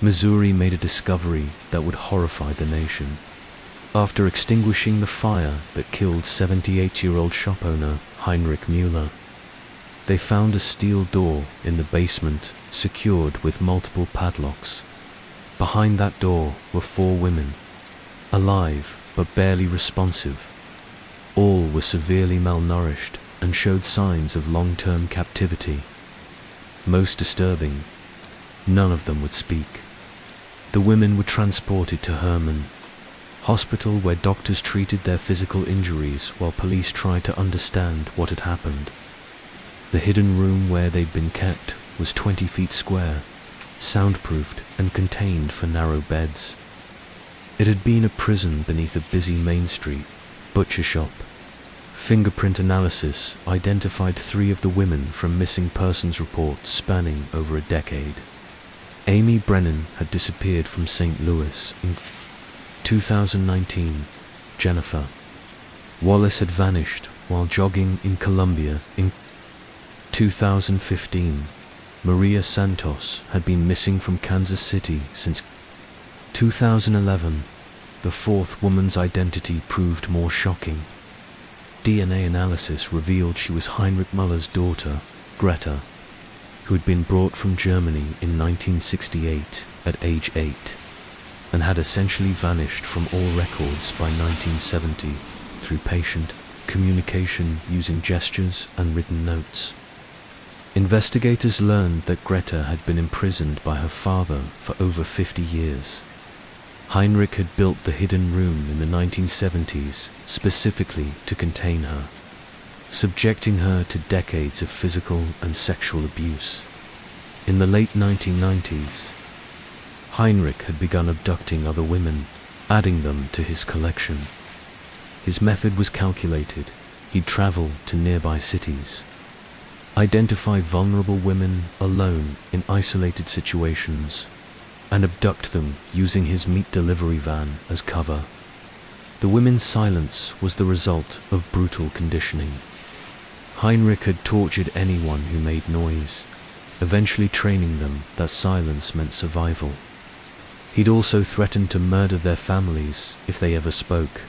Missouri made a discovery that would horrify the nation. After extinguishing the fire that killed 78-year-old shop owner Heinrich Mueller, they found a steel door in the basement secured with multiple padlocks. Behind that door were 4 women, alive but barely responsive. All were severely malnourished and showed signs of long-term captivity. Most disturbing, none of them would speak. The women were transported to Herman Hospital, where doctors treated their physical injuries while police tried to understand what had happened. The hidden room where they'd been kept was 20 feet square, soundproofed and contained for narrow beds. It had been a prison beneath a busy Main Street butcher shop. Fingerprint analysis identified 3 of the women from missing persons reports spanning over a decade. Amy Brennan had disappeared from St. Louis in 2019. Jennifer Wallace had vanished while jogging in Colombia in 2015. Maria Santos had been missing from Kansas City since 2011. The 4th woman's identity proved more shocking. DNA analysis revealed she was Heinrich Muller's daughter, Greta, who had been brought from Germany in 1968 at age 8. And had essentially vanished from all records by 1970 through patient communication using gestures and written notes. Investigators learned that Greta had been imprisoned by her father for over 50 years. Heinrich had built the hidden room in the 1970s specifically to contain her, subjecting her to decades of physical and sexual abuse. In the late 1990s, Heinrich had begun abducting other women, adding them to his collection. His method was calculated. He'd travel to nearby cities, identify vulnerable women alone in isolated situations, and abduct them using his meat delivery van as cover. The women's silence was the result of brutal conditioning. Heinrich had tortured anyone who made noise, eventually training them that silence meant survival. He'd also threatened to murder their families if they ever spoke,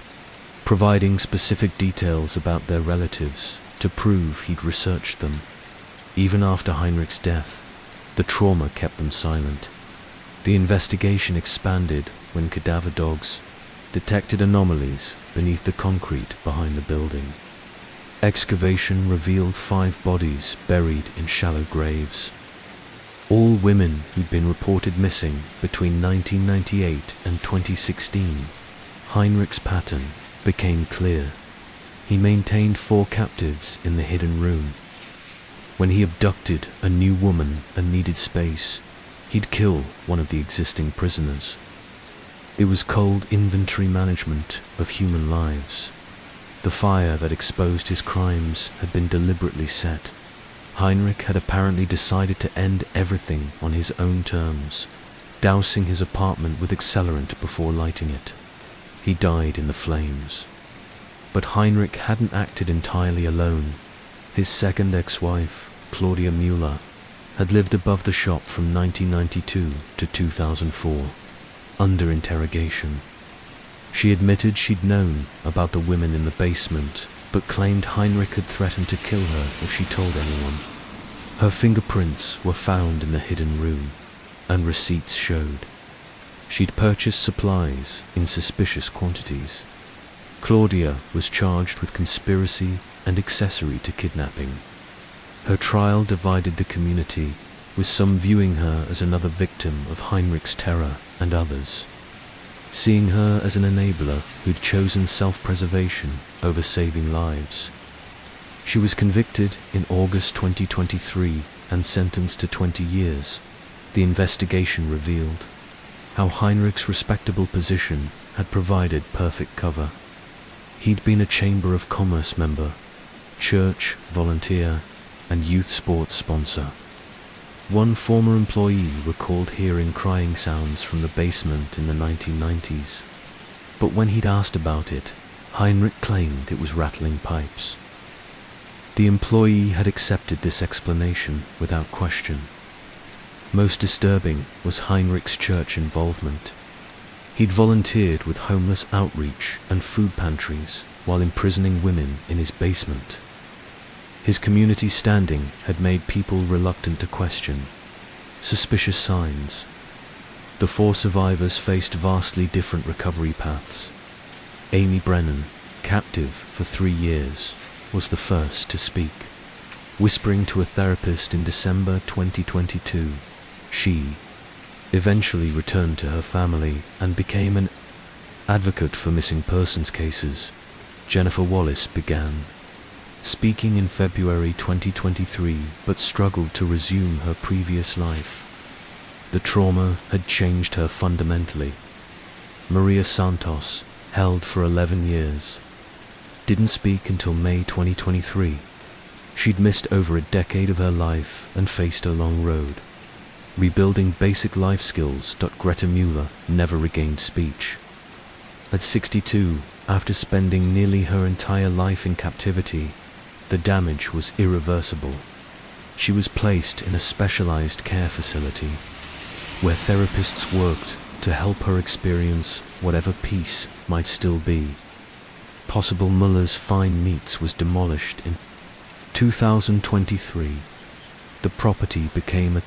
providing specific details about their relatives to prove he'd researched them. Even after Heinrich's death, The trauma kept them silent. The investigation expanded when cadaver dogs detected anomalies beneath the concrete behind the building. Excavation revealed 5 bodies buried in shallow graves. All women who'd been reported missing between 1998 and 2016. Heinrich's pattern became clear. He maintained 4 captives in the hidden room. When he abducted a new woman and needed space, he'd kill one of the existing prisoners. It was cold inventory management of human lives. The fire that exposed his crimes had been deliberately set. Heinrich had apparently decided to end everything on his own terms, dousing his apartment with accelerant before lighting it. He died in the flames. But Heinrich hadn't acted entirely alone. His second ex-wife, Claudia Müller, had lived above the shop from 1992 to 2004, under interrogation. She admitted she'd known about the women in the basement, but claimed Heinrich had threatened to kill her if she told anyone. Her fingerprints were found in the hidden room, and receipts showed. She'd purchased supplies in suspicious quantities. Claudia was charged with conspiracy and accessory to kidnapping. Her trial divided the community, with some viewing her as another victim of Heinrich's terror and others seeing her as an enabler who'd chosen self-preservation over saving lives. She was convicted in August 2023 and sentenced to 20 years. The investigation revealed how Heinrich's respectable position had provided perfect cover. He'd been a Chamber of Commerce member, church volunteer, and youth sports sponsor. One former employee recalled hearing crying sounds from the basement in the 1990s, but when he'd asked about it, Heinrich claimed it was rattling pipes. The employee had accepted this explanation without question. Most disturbing was Heinrich's church involvement. He'd volunteered with homeless outreach and food pantries while imprisoning women in his basement. His community standing had made people reluctant to question. Suspicious signs. The 4 survivors faced vastly different recovery paths. Amy Brennan, captive for 3 years, was the first to speak. Whispering to a therapist in December 2022, she eventually returned to her family and became an advocate for missing persons cases. Jennifer Wallace began speaking in February 2023, but struggled to resume her previous life. The trauma had changed her fundamentally. Maria Santos, held for 11 years, didn't speak until May 2023. She'd missed over a decade of her life and faced a long road. Rebuilding basic life skills. Greta Müller never regained speech. At 62, after spending nearly her entire life in captivity, the damage was irreversible. She was placed in a specialized care facility, where therapists worked to help her experience whatever peace might still be. Possible Müller's fine meats was demolished in 2023. The property became a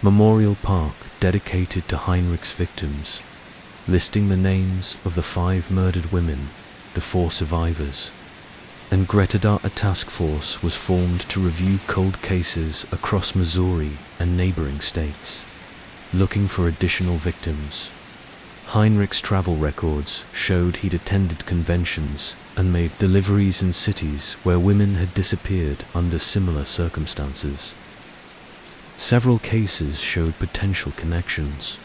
memorial park dedicated to Heinrich's victims, listing the names of the 5 murdered women, the 4 survivors. And a task force was formed to review cold cases across Missouri and neighboring states, looking for additional victims. Heinrich's travel records showed he'd attended conventions and made deliveries in cities where women had disappeared under similar circumstances. Several cases showed potential connections.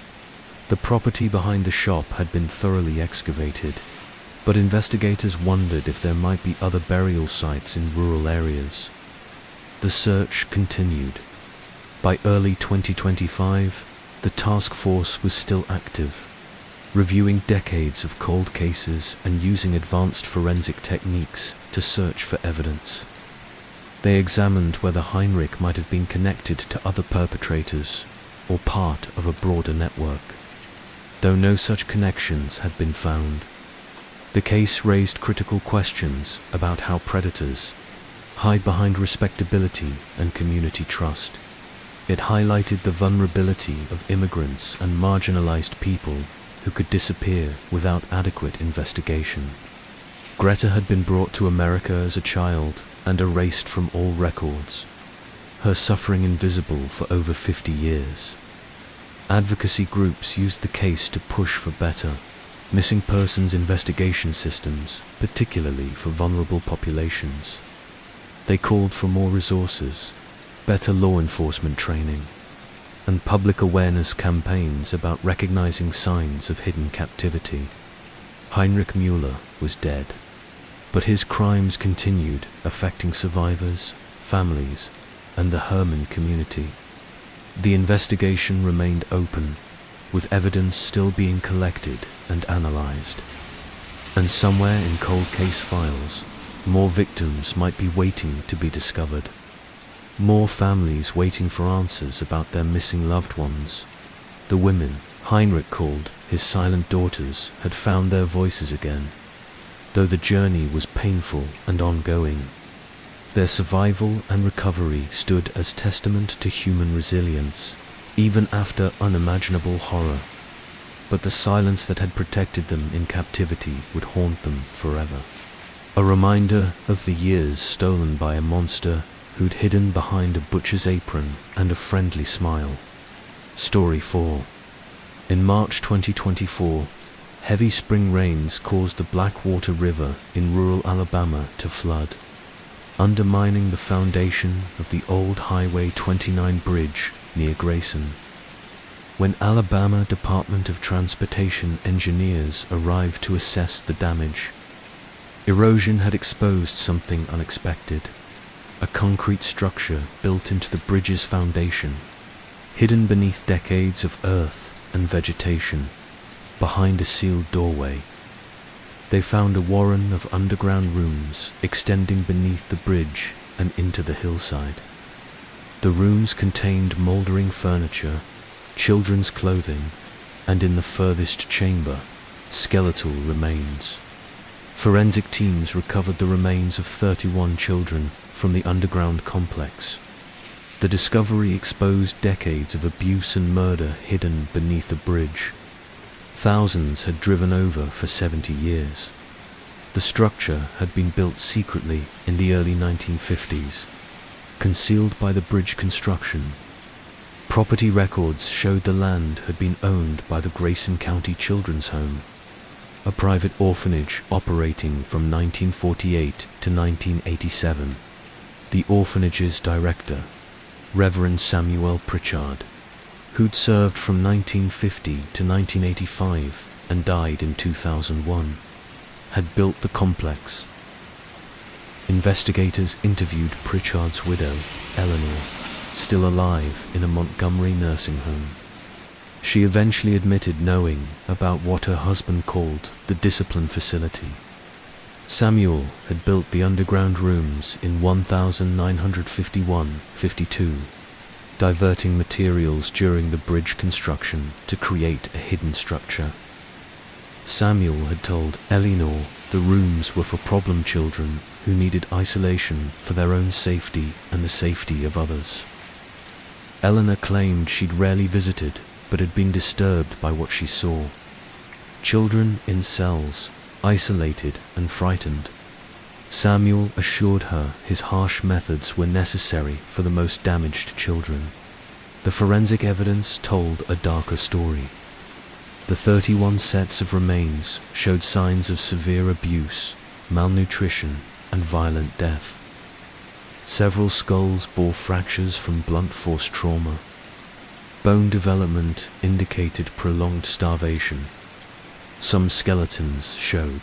The property behind the shop had been thoroughly excavated, but investigators wondered if there might be other burial sites in rural areas. The search continued. By early 2025, the task force was still active, reviewing decades of cold cases and using advanced forensic techniques to search for evidence. They examined whether Heinrich might have been connected to other perpetrators or part of a broader network. Though no such connections had been found, the case raised critical questions about how predators hide behind respectability and community trust. It highlighted the vulnerability of immigrants and marginalized people who could disappear without adequate investigation. Greta had been brought to America as a child and erased from all records, her suffering invisible for over 50 years. Advocacy groups used the case to push for better missing persons investigation systems, particularly for vulnerable populations. They called for more resources, better law enforcement training, and public awareness campaigns about recognizing signs of hidden captivity. Heinrich Müller was dead, but his crimes continued, affecting survivors, families, and the Herman community. The investigation remained open, with evidence still being collected and analyzed. And somewhere in cold case files, more victims might be waiting to be discovered. More families waiting for answers about their missing loved ones. The women Heinrich called his silent daughters had found their voices again, though the journey was painful and ongoing. Their survival and recovery stood as testament to human resilience, even after unimaginable horror. But the silence that had protected them in captivity would haunt them forever. A reminder of the years stolen by a monster who'd hidden behind a butcher's apron and a friendly smile. Story 4. In March 2024, heavy spring rains caused the Blackwater River in rural Alabama to flood, undermining the foundation of the old Highway 29 bridge near Grayson. When Alabama Department of Transportation engineers arrived to assess the damage, erosion had exposed something unexpected. A concrete structure built into the bridge's foundation, hidden beneath decades of earth and vegetation, behind a sealed doorway. They found a warren of underground rooms extending beneath the bridge and into the hillside. The rooms contained moldering furniture, children's clothing, and in the furthest chamber, skeletal remains. Forensic teams recovered the remains of 31 children from the underground complex. The discovery exposed decades of abuse and murder hidden beneath a bridge thousands had driven over for 70 years. The structure had been built secretly in the early 1950s, concealed by the bridge construction. Property records showed the land had been owned by the Grayson County Children's Home, a private orphanage operating from 1948 to 1987. The orphanage's director, Reverend Samuel Pritchard, who'd served from 1950 to 1985 and died in 2001, had built the complex. Investigators interviewed Pritchard's widow, Eleanor, still alive in a Montgomery nursing home. She eventually admitted knowing about what her husband called the discipline facility. Samuel had built the underground rooms in 1951-52, diverting materials during the bridge construction to create a hidden structure. Samuel had told Eleanor the rooms were for problem children who needed isolation for their own safety and the safety of others. Eleanor claimed she'd rarely visited but had been disturbed by what she saw. Children in cells, isolated and frightened. Samuel assured her his harsh methods were necessary for the most damaged children. The forensic evidence told a darker story. The 31 sets of remains showed signs of severe abuse, malnutrition, and violent death. Several skulls bore fractures from blunt force trauma. Bone development indicated prolonged starvation. Some skeletons showed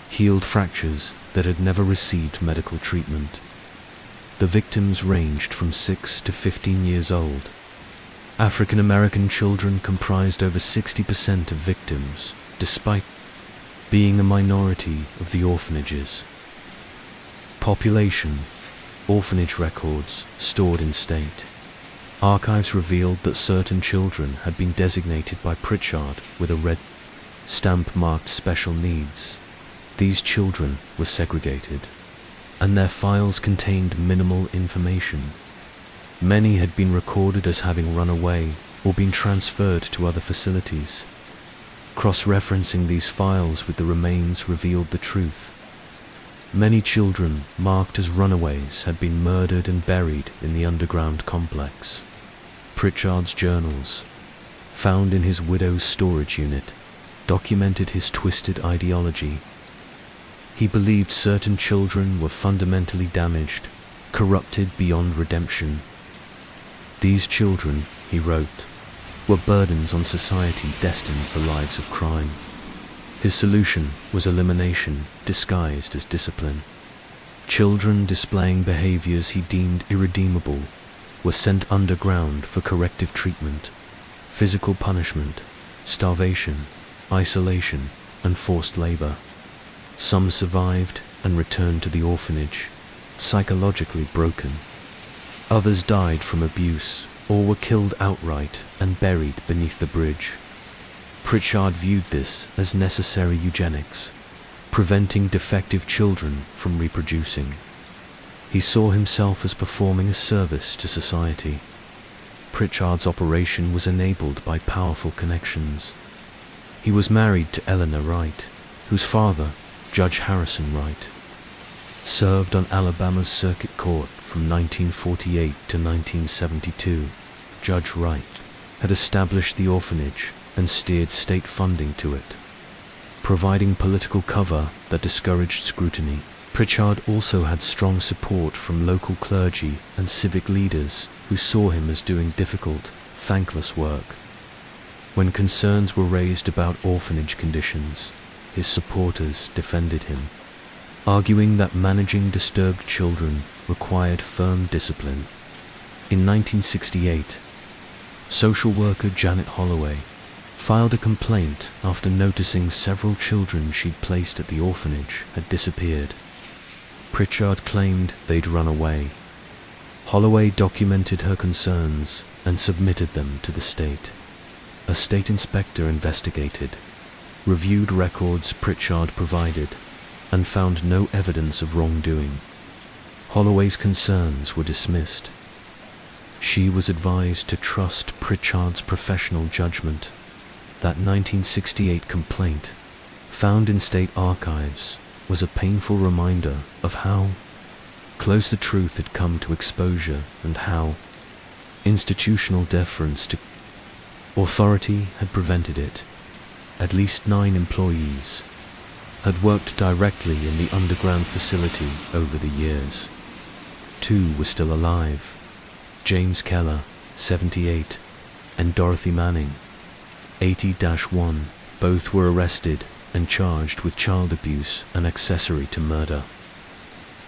healed fractures that had never received medical treatment. The victims ranged from 6 to 15 years old. African American children comprised over 60% of victims, despite being a minority of the orphanages. Population, orphanage records stored in state. Archives revealed that certain children had been designated by Pritchard with a red stamp marked special needs. These children were segregated, and their files contained minimal information. Many had been recorded as having run away or been transferred to other facilities. Cross-referencing these files with the remains revealed the truth. Many children marked as runaways had been murdered and buried in the underground complex. Pritchard's journals, found in his widow's storage unit, documented his twisted ideology. He believed certain children were fundamentally damaged, corrupted beyond redemption. These children, he wrote, were burdens on society destined for lives of crime. His solution was elimination disguised as discipline. Children displaying behaviors he deemed irredeemable were sent underground for corrective treatment, physical punishment, starvation, isolation, and forced labor. Some survived and returned to the orphanage, psychologically broken. Others died from abuse or were killed outright and buried beneath the bridge. Pritchard viewed this as necessary eugenics, preventing defective children from reproducing. He saw himself as performing a service to society. Pritchard's operation was enabled by powerful connections. He was married to Eleanor Wright, whose father, Judge Harrison Wright, served on Alabama's Circuit Court from 1948 to 1972. Judge Wright had established the orphanage and steered state funding to it, providing political cover that discouraged scrutiny. Pritchard also had strong support from local clergy and civic leaders who saw him as doing difficult, thankless work. When concerns were raised about orphanage conditions, his supporters defended him, arguing that managing disturbed children required firm discipline. In 1968, social worker Janet Holloway filed a complaint after noticing several children she'd placed at the orphanage had disappeared. Pritchard claimed they'd run away. Holloway documented her concerns and submitted them to the state. A state inspector investigated, reviewed records Pritchard provided, and found no evidence of wrongdoing. Holloway's concerns were dismissed. She was advised to trust Pritchard's professional judgment. That 1968 complaint, found in state archives, was a painful reminder of how close the truth had come to exposure and how institutional deference to authority had prevented it. At least 9 employees had worked directly in the underground facility over the years. 2 were still alive: James Keller, 78, and Dorothy Manning, 80-1. Both were arrested and charged with child abuse and accessory to murder.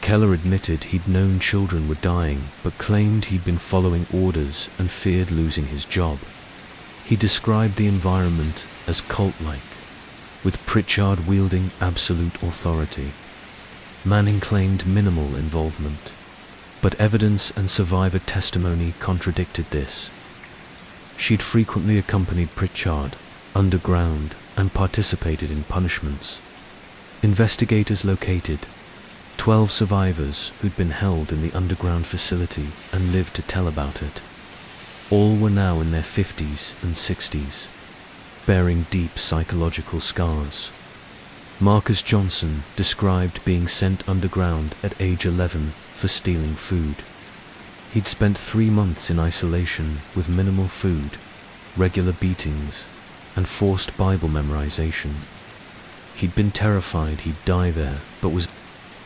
Keller admitted he'd known children were dying, but claimed he'd been following orders and feared losing his job. He described the environment as cult-like, with Pritchard wielding absolute authority. Manning claimed minimal involvement, but evidence and survivor testimony contradicted this. She'd frequently accompanied Pritchard underground and participated in punishments. Investigators located 12 survivors who'd been held in the underground facility and lived to tell about it. All were now in their 50s and 60s, bearing deep psychological scars. Marcus Johnson described being sent underground at age 11 for stealing food. He'd spent 3 months in isolation with minimal food, regular beatings, and forced Bible memorization. He'd been terrified he'd die there, but was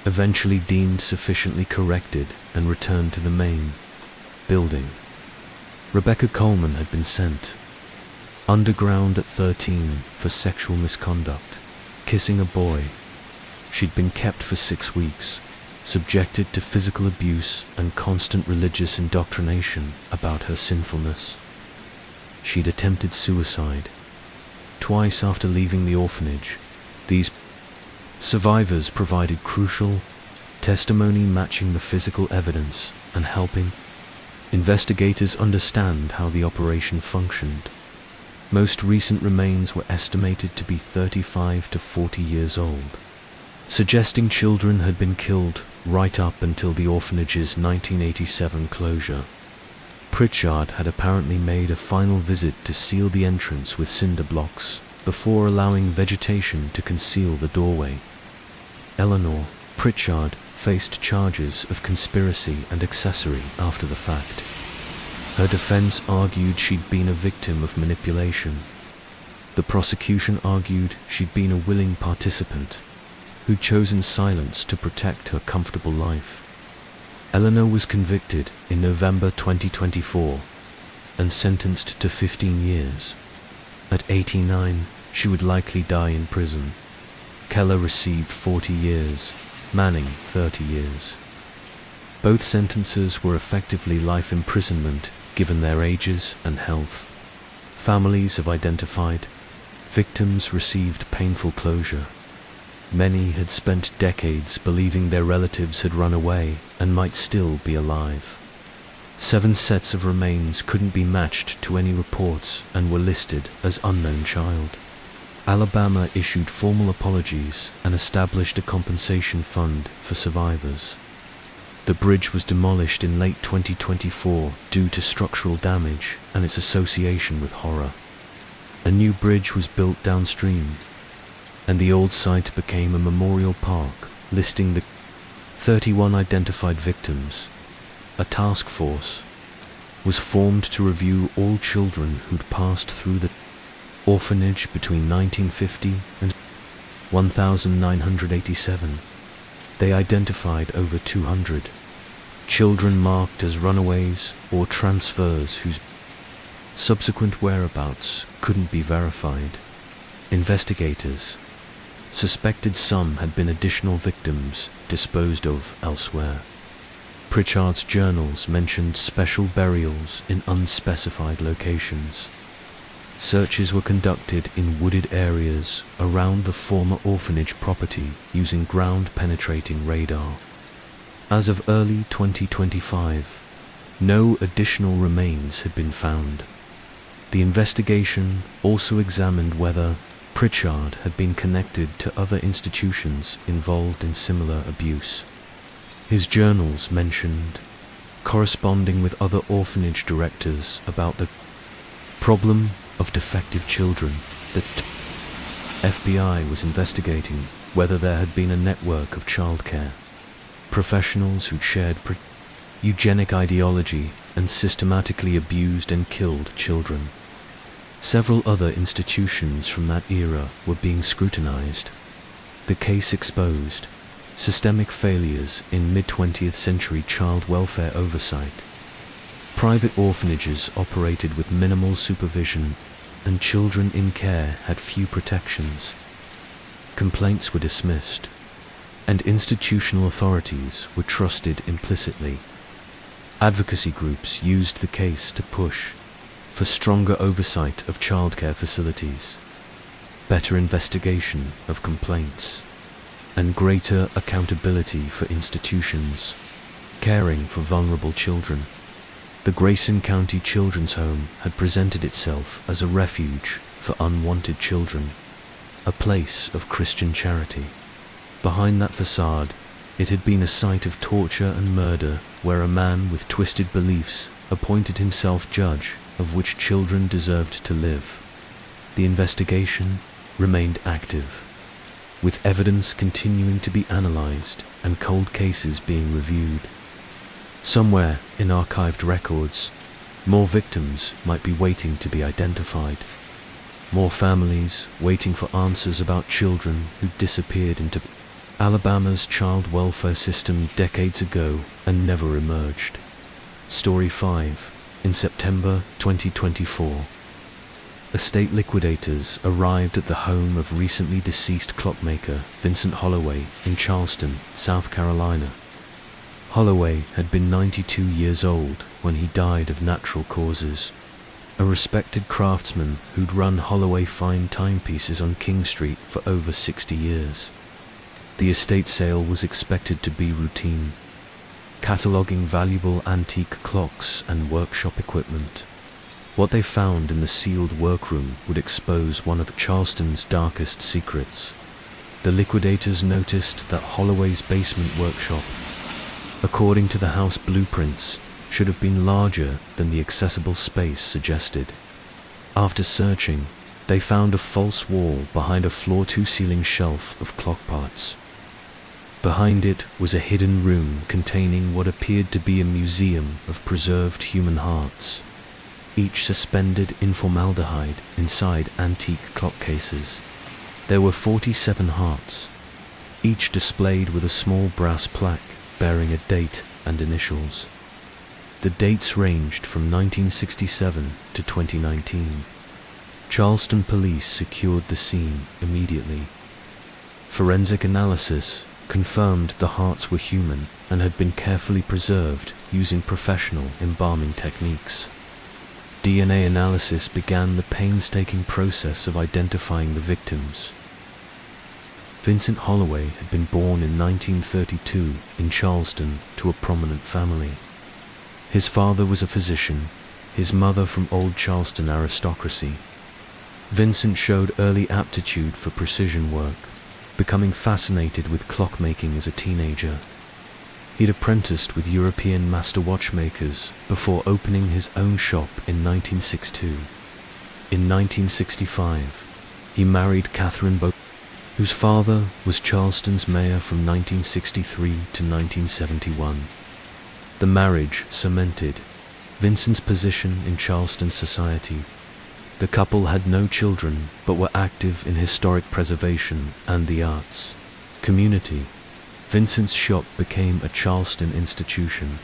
eventually deemed sufficiently corrected and returned to the main building. Rebecca Coleman had been sent underground at 13 for sexual misconduct, kissing a boy. She'd been kept for 6 weeks, subjected to physical abuse and constant religious indoctrination about her sinfulness. She'd attempted suicide. Twice after leaving the orphanage, these survivors provided crucial testimony matching the physical evidence and helping investigators understand how the operation functioned. Most recent remains were estimated to be 35 to 40 years old, suggesting children had been killed right up until the orphanage's 1987 closure. Pritchard had apparently made a final visit to seal the entrance with cinder blocks before allowing vegetation to conceal the doorway. Eleanor Pritchard faced charges of conspiracy and accessory after the fact. Her defense argued she'd been a victim of manipulation. The prosecution argued she'd been a willing participant who'd chosen silence to protect her comfortable life. Eleanor was convicted in November 2024 and sentenced to 15 years. At 89, she would likely die in prison. Keller received 40 years, Manning 30 years. Both sentences were effectively life imprisonment given their ages and health. Families have identified. Victims received painful closure. Many had spent decades believing their relatives had run away and might still be alive. 7 sets of remains couldn't be matched to any reports and were listed as unknown child. Alabama issued formal apologies and established a compensation fund for survivors. The bridge was demolished in late 2024 due to structural damage and its association with horror. A new bridge was built downstream, and the old site became a memorial park listing the 31 identified victims. A task force was formed to review all children who'd passed through the orphanage between 1950 and 1987. They identified over 200 children marked as runaways or transfers whose subsequent whereabouts couldn't be verified. Investigators suspected some had been additional victims disposed of elsewhere. Pritchard's journals mentioned special burials in unspecified locations. Searches were conducted in wooded areas around the former orphanage property using ground-penetrating radar. As of early 2025, no additional remains had been found. The investigation also examined whether Pritchard had been connected to other institutions involved in similar abuse. His journals mentioned corresponding with other orphanage directors about the problem of defective children. The FBI was investigating whether there had been a network of childcare professionals who'd shared eugenic ideology and systematically abused and killed children. Several other institutions from that era were being scrutinized. The case exposed systemic failures in mid-20th century child welfare oversight. Private orphanages operated with minimal supervision, and children in care had few protections. Complaints were dismissed, and institutional authorities were trusted implicitly. Advocacy groups used the case to push for stronger oversight of childcare facilities, better investigation of complaints, and greater accountability for institutions caring for vulnerable children. The Grayson County Children's Home had presented itself as a refuge for unwanted children, a place of Christian charity. Behind that facade, it had been a site of torture and murder where a man with twisted beliefs appointed himself judge of which children deserved to live. The investigation remained active, with evidence continuing to be analyzed and cold cases being reviewed. Somewhere in archived records, more victims might be waiting to be identified. More families waiting for answers about children who disappeared into Alabama's child welfare system decades ago and never emerged. Story 5. In September 2024, estate liquidators arrived at the home of recently deceased clockmaker Vincent Holloway in Charleston, South Carolina. Holloway had been 92 years old when he died of natural causes. A respected craftsman who'd run Holloway fine timepieces on King Street for over 60 years. The estate sale was expected to be routine, cataloguing valuable antique clocks and workshop equipment. What they found in the sealed workroom would expose one of Charleston's darkest secrets. The liquidators noticed that Holloway's basement workshop, according to the house blueprints, should have been larger than the accessible space suggested. After searching, they found a false wall behind a floor-to-ceiling shelf of clock parts. Behind it was a hidden room containing what appeared to be a museum of preserved human hearts, each suspended in formaldehyde inside antique clock cases. There were 47 hearts, each displayed with a small brass plaque bearing a date and initials. The dates ranged from 1967 to 2019. Charleston police secured the scene immediately. Forensic analysis confirmed the hearts were human and had been carefully preserved using professional embalming techniques. DNA analysis began the painstaking process of identifying the victims. Vincent Holloway had been born in 1932 in Charleston to a prominent family. His father was a physician, his mother from old Charleston aristocracy. Vincent showed early aptitude for precision work, becoming fascinated with clockmaking as a teenager. He'd apprenticed with European master watchmakers before opening his own shop in 1962. In 1965, he married Catherine Bo, whose father was Charleston's mayor from 1963 to 1971. The marriage cemented Vincent's position in Charleston society. The couple had no children, but were active in historic preservation and the arts community. Vincent's shop became a Charleston institution.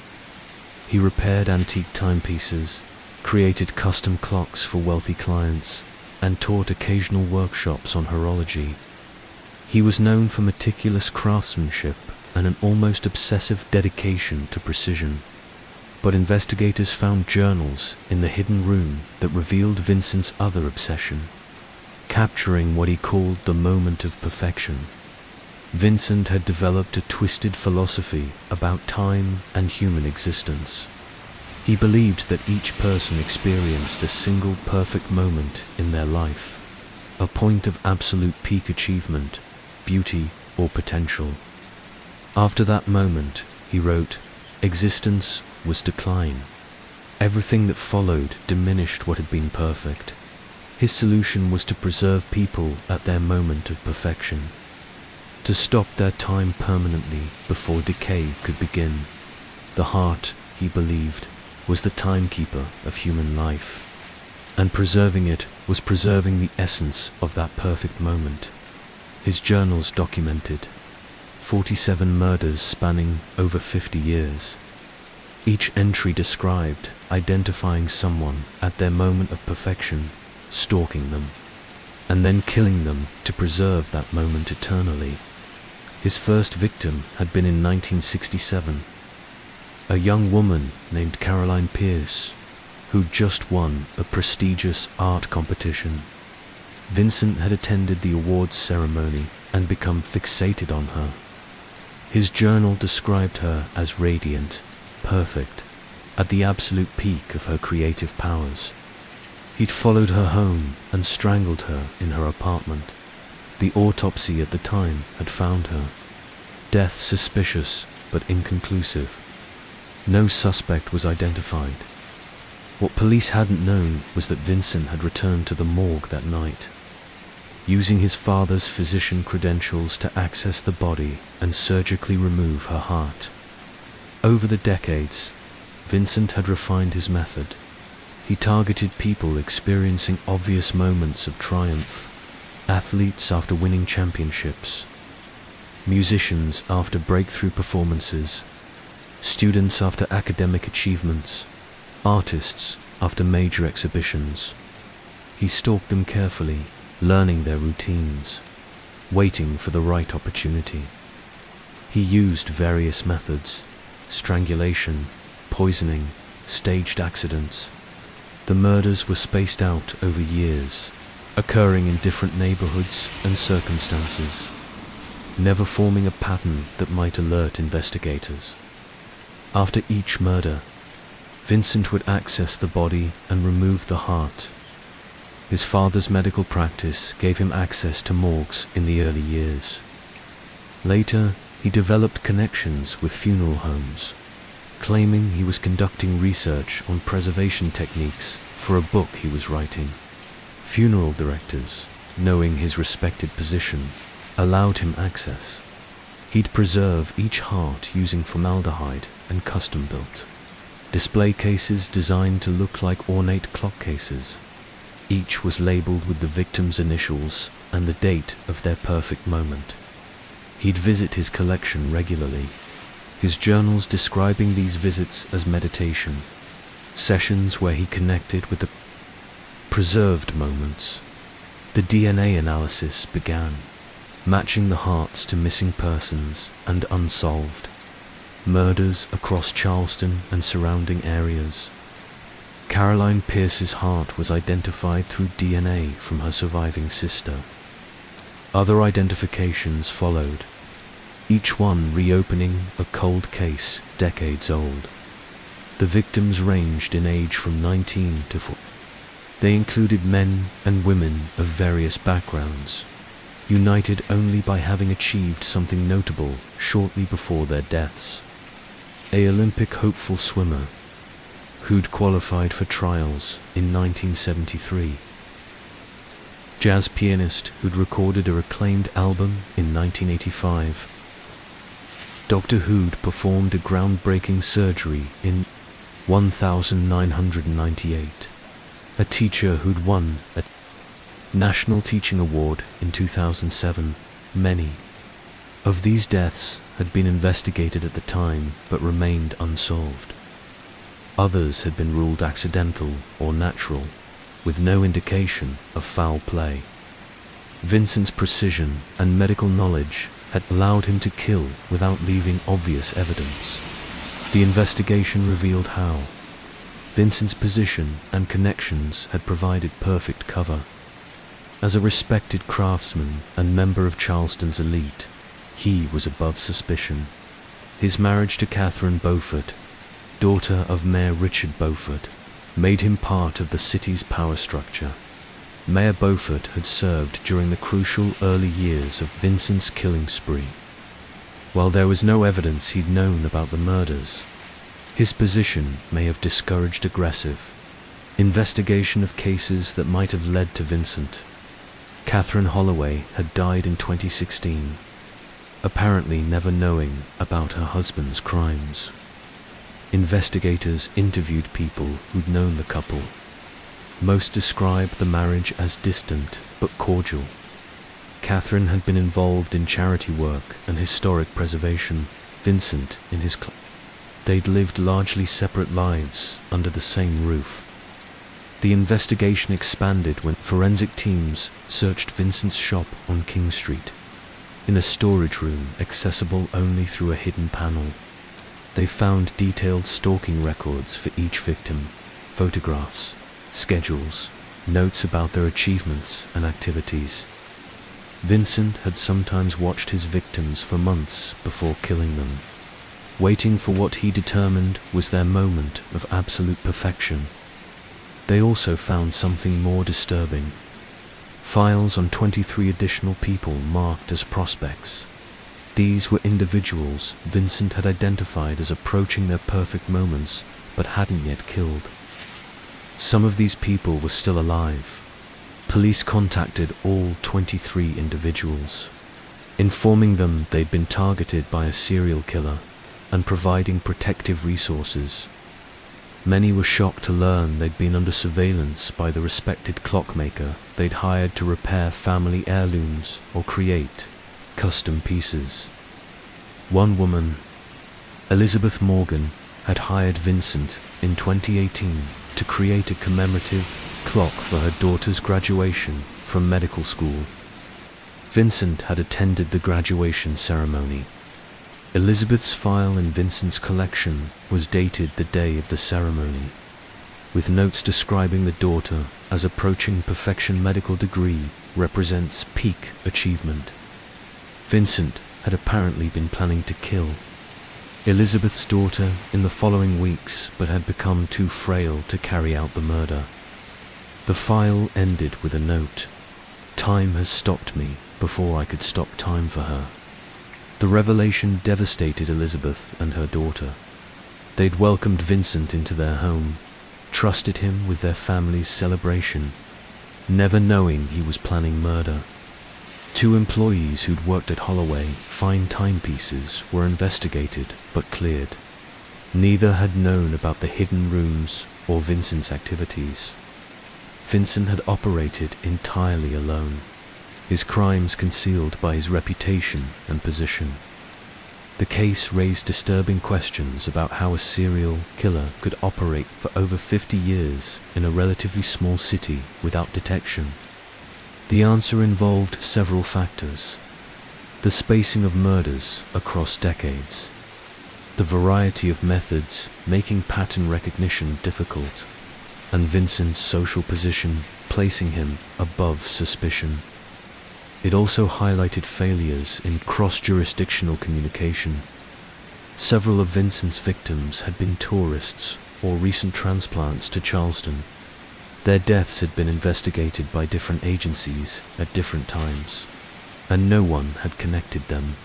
He repaired antique timepieces, created custom clocks for wealthy clients, and taught occasional workshops on horology. He was known for meticulous craftsmanship and an almost obsessive dedication to precision. But investigators found journals in the hidden room that revealed Vincent's other obsession, capturing what he called the moment of perfection. Vincent had developed a twisted philosophy about time and human existence. He believed that each person experienced a single perfect moment in their life, a point of absolute peak achievement, beauty, or potential. After that moment, he wrote, existence was decline. Everything that followed diminished what had been perfect. His solution was to preserve people at their moment of perfection, to stop their time permanently before decay could begin. The heart, he believed, was the timekeeper of human life, and preserving it was preserving the essence of that perfect moment. His journals documented 47 murders spanning over 50 years. Each entry described identifying someone at their moment of perfection, stalking them, and then killing them to preserve that moment eternally. His first victim had been in 1967, a young woman named Caroline Pierce, who'd just won a prestigious art competition. Vincent had attended the awards ceremony and become fixated on her. His journal described her as radiant, perfect, at the absolute peak of her creative powers. He'd followed her home and strangled her in her apartment. The autopsy at the time had found her. Death suspicious but inconclusive. No suspect was identified. What police hadn't known was that Vincent had returned to the morgue that night, using his father's physician credentials to access the body and surgically remove her heart. Over the decades, Vincent had refined his method. He targeted people experiencing obvious moments of triumph, athletes after winning championships, musicians after breakthrough performances, students after academic achievements, artists after major exhibitions. He stalked them carefully, learning their routines, waiting for the right opportunity. He used various methods: strangulation, poisoning, staged accidents. The murders were spaced out over years, occurring in different neighborhoods and circumstances, never forming a pattern that might alert investigators. After each murder, Vincent would access the body and remove the heart. His father's medical practice gave him access to morgues in the early years. Later, he developed connections with funeral homes. claiming he was conducting research on preservation techniques for a book he was writing. Funeral directors, knowing his respected position, allowed him access. He'd preserve each heart using formaldehyde and custom-built display cases designed to look like ornate clock cases. Each was labeled with the victim's initials and the date of their perfect moment. He'd visit his collection regularly, his journals describing these visits as meditation, sessions where he connected with the preserved moments. The DNA analysis began, matching the hearts to missing persons and unsolved murders across Charleston and surrounding areas. Caroline Pierce's heart was identified through DNA from her surviving sister. Other identifications followed, each one reopening a cold case decades old. The victims ranged in age from 19 to 40. They included men and women of various backgrounds, united only by having achieved something notable shortly before their deaths. An Olympic hopeful swimmer who'd qualified for trials in 1973. Jazz pianist who'd recorded a acclaimed album in 1985. Doctor who'd performed a groundbreaking surgery in 1998. A teacher who'd won a National Teaching Award in 2007. Many of these deaths had been investigated at the time but remained unsolved. Others had been ruled accidental or natural, with no indication of foul play. Vincent's precision and medical knowledge had allowed him to kill without leaving obvious evidence. The investigation revealed how. Vincent's position and connections had provided perfect cover. As a respected craftsman and member of Charleston's elite, he was above suspicion. His marriage to Catherine Beaufort, daughter of Mayor Richard Beaufort, made him part of the city's power structure. Mayor Beaufort had served during the crucial early years of Vincent's killing spree. While there was no evidence he'd known about the murders, his position may have discouraged aggressive investigation of cases that might have led to Vincent. Catherine Holloway had died in 2016, apparently never knowing about her husband's crimes. Investigators interviewed people who'd known the couple. Most described the marriage as distant but cordial. Catherine had been involved in charity work and historic preservation, Vincent in his They'd lived largely separate lives under the same roof. The investigation expanded when forensic teams searched Vincent's shop on King Street. In a storage room accessible only through a hidden panel, they found detailed stalking records for each victim, photographs, schedules, notes about their achievements and activities. Vincent had sometimes watched his victims for months before killing them, waiting for what he determined was their moment of absolute perfection. They also found something more disturbing. Files on 23 additional people marked as prospects. These were individuals Vincent had identified as approaching their perfect moments but hadn't yet killed. Some of these people were still alive. Police contacted all 23 individuals, informing them they'd been targeted by a serial killer and providing protective resources. Many were shocked to learn they'd been under surveillance by the respected clockmaker they'd hired to repair family heirlooms or create custom pieces. One woman, Elizabeth Morgan, had hired Vincent in 2018 to create a commemorative clock for her daughter's graduation from medical school. Vincent had attended the graduation ceremony. Elizabeth's file in Vincent's collection was dated the day of the ceremony, with notes describing the daughter as approaching perfection. Medical degree represents peak achievement. Vincent had apparently been planning to kill Elizabeth's daughter in the following weeks but had become too frail to carry out the murder. The file ended with a note: "Time has stopped me before I could stop time for her." The revelation devastated Elizabeth and her daughter. They'd welcomed Vincent into their home, trusted him with their family's celebration, never knowing he was planning murder. 2 employees who'd worked at Holloway fine timepieces were investigated but cleared. Neither had known about the hidden rooms or Vincent's activities. Vincent had operated entirely alone, his crimes concealed by his reputation and position. The case raised disturbing questions about how a serial killer could operate for over 50 years in a relatively small city without detection. The answer involved several factors: the spacing of murders across decades, the variety of methods making pattern recognition difficult, and Vincent's social position placing him above suspicion. It also highlighted failures in cross-jurisdictional communication. Several of Vincent's victims had been tourists or recent transplants to Charleston. Their deaths had been investigated by different agencies at different times, and no one had connected them.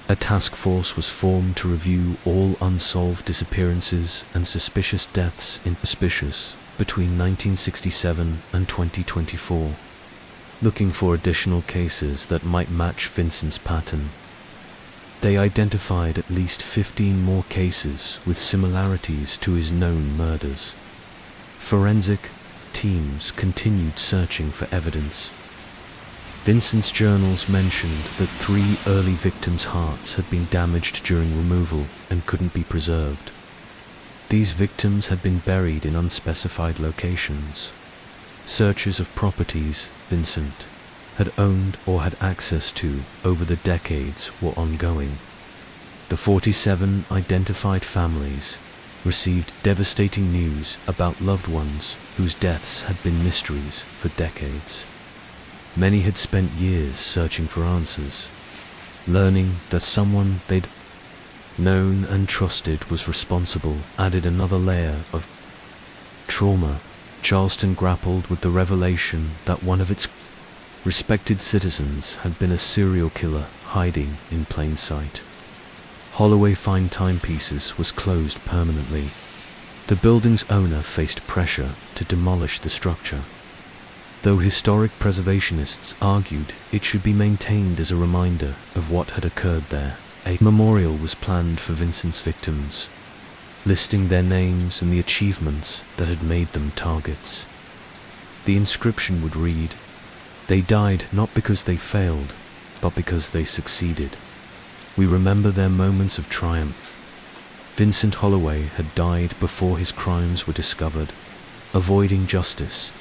A task force was formed to review all unsolved disappearances and suspicious deaths in suspicious between 1967 and 2024. Looking for additional cases that might match Vincent's pattern. They identified at least 15 more cases with similarities to his known murders. Forensic teams continued searching for evidence. Vincent's journals mentioned that 3 early victims' hearts had been damaged during removal and couldn't be preserved. These victims had been buried in unspecified locations. Searches of properties Vincent had owned or had access to over the decades were ongoing. The 47 identified families received devastating news about loved ones whose deaths had been mysteries for decades. Many had spent years searching for answers. Learning that someone they'd known and trusted was responsible added another layer of trauma. Charleston grappled with the revelation that one of its respected citizens had been a serial killer hiding in plain sight. Holloway Fine Timepieces was closed permanently. The building's owner faced pressure to demolish the structure. Though historic preservationists argued it should be maintained as a reminder of what had occurred there, a memorial was planned for Vincent's victims, listing their names and the achievements that had made them targets. The inscription would read, "They died not because they failed, but because they succeeded. We remember their moments of triumph." Vincent Holloway had died before his crimes were discovered, avoiding justice.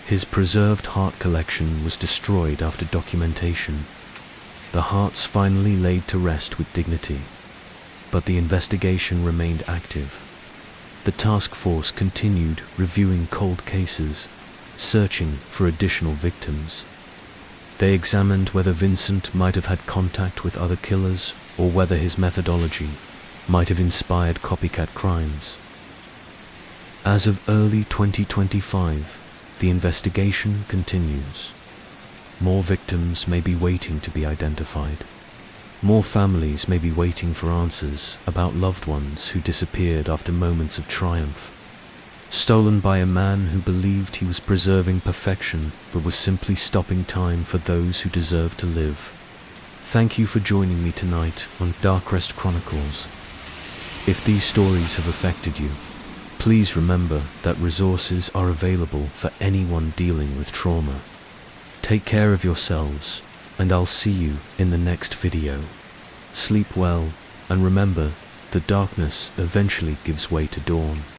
His preserved heart collection was destroyed after documentation. The hearts finally laid to rest with dignity. But the investigation remained active. The task force continued reviewing cold cases, searching for additional victims. They examined whether Vincent might have had contact with other killers or whether his methodology might have inspired copycat crimes. As of early 2025, the investigation continues. More victims may be waiting to be identified. More families may be waiting for answers about loved ones who disappeared after moments of triumph, stolen by a man who believed he was preserving perfection but was simply stopping time for those who deserve to live. Thank you for joining me tonight on Darkrest Chronicles. If these stories have affected you, please remember that resources are available for anyone dealing with trauma. Take care of yourselves, and I'll see you in the next video. Sleep well, and remember, the darkness eventually gives way to dawn.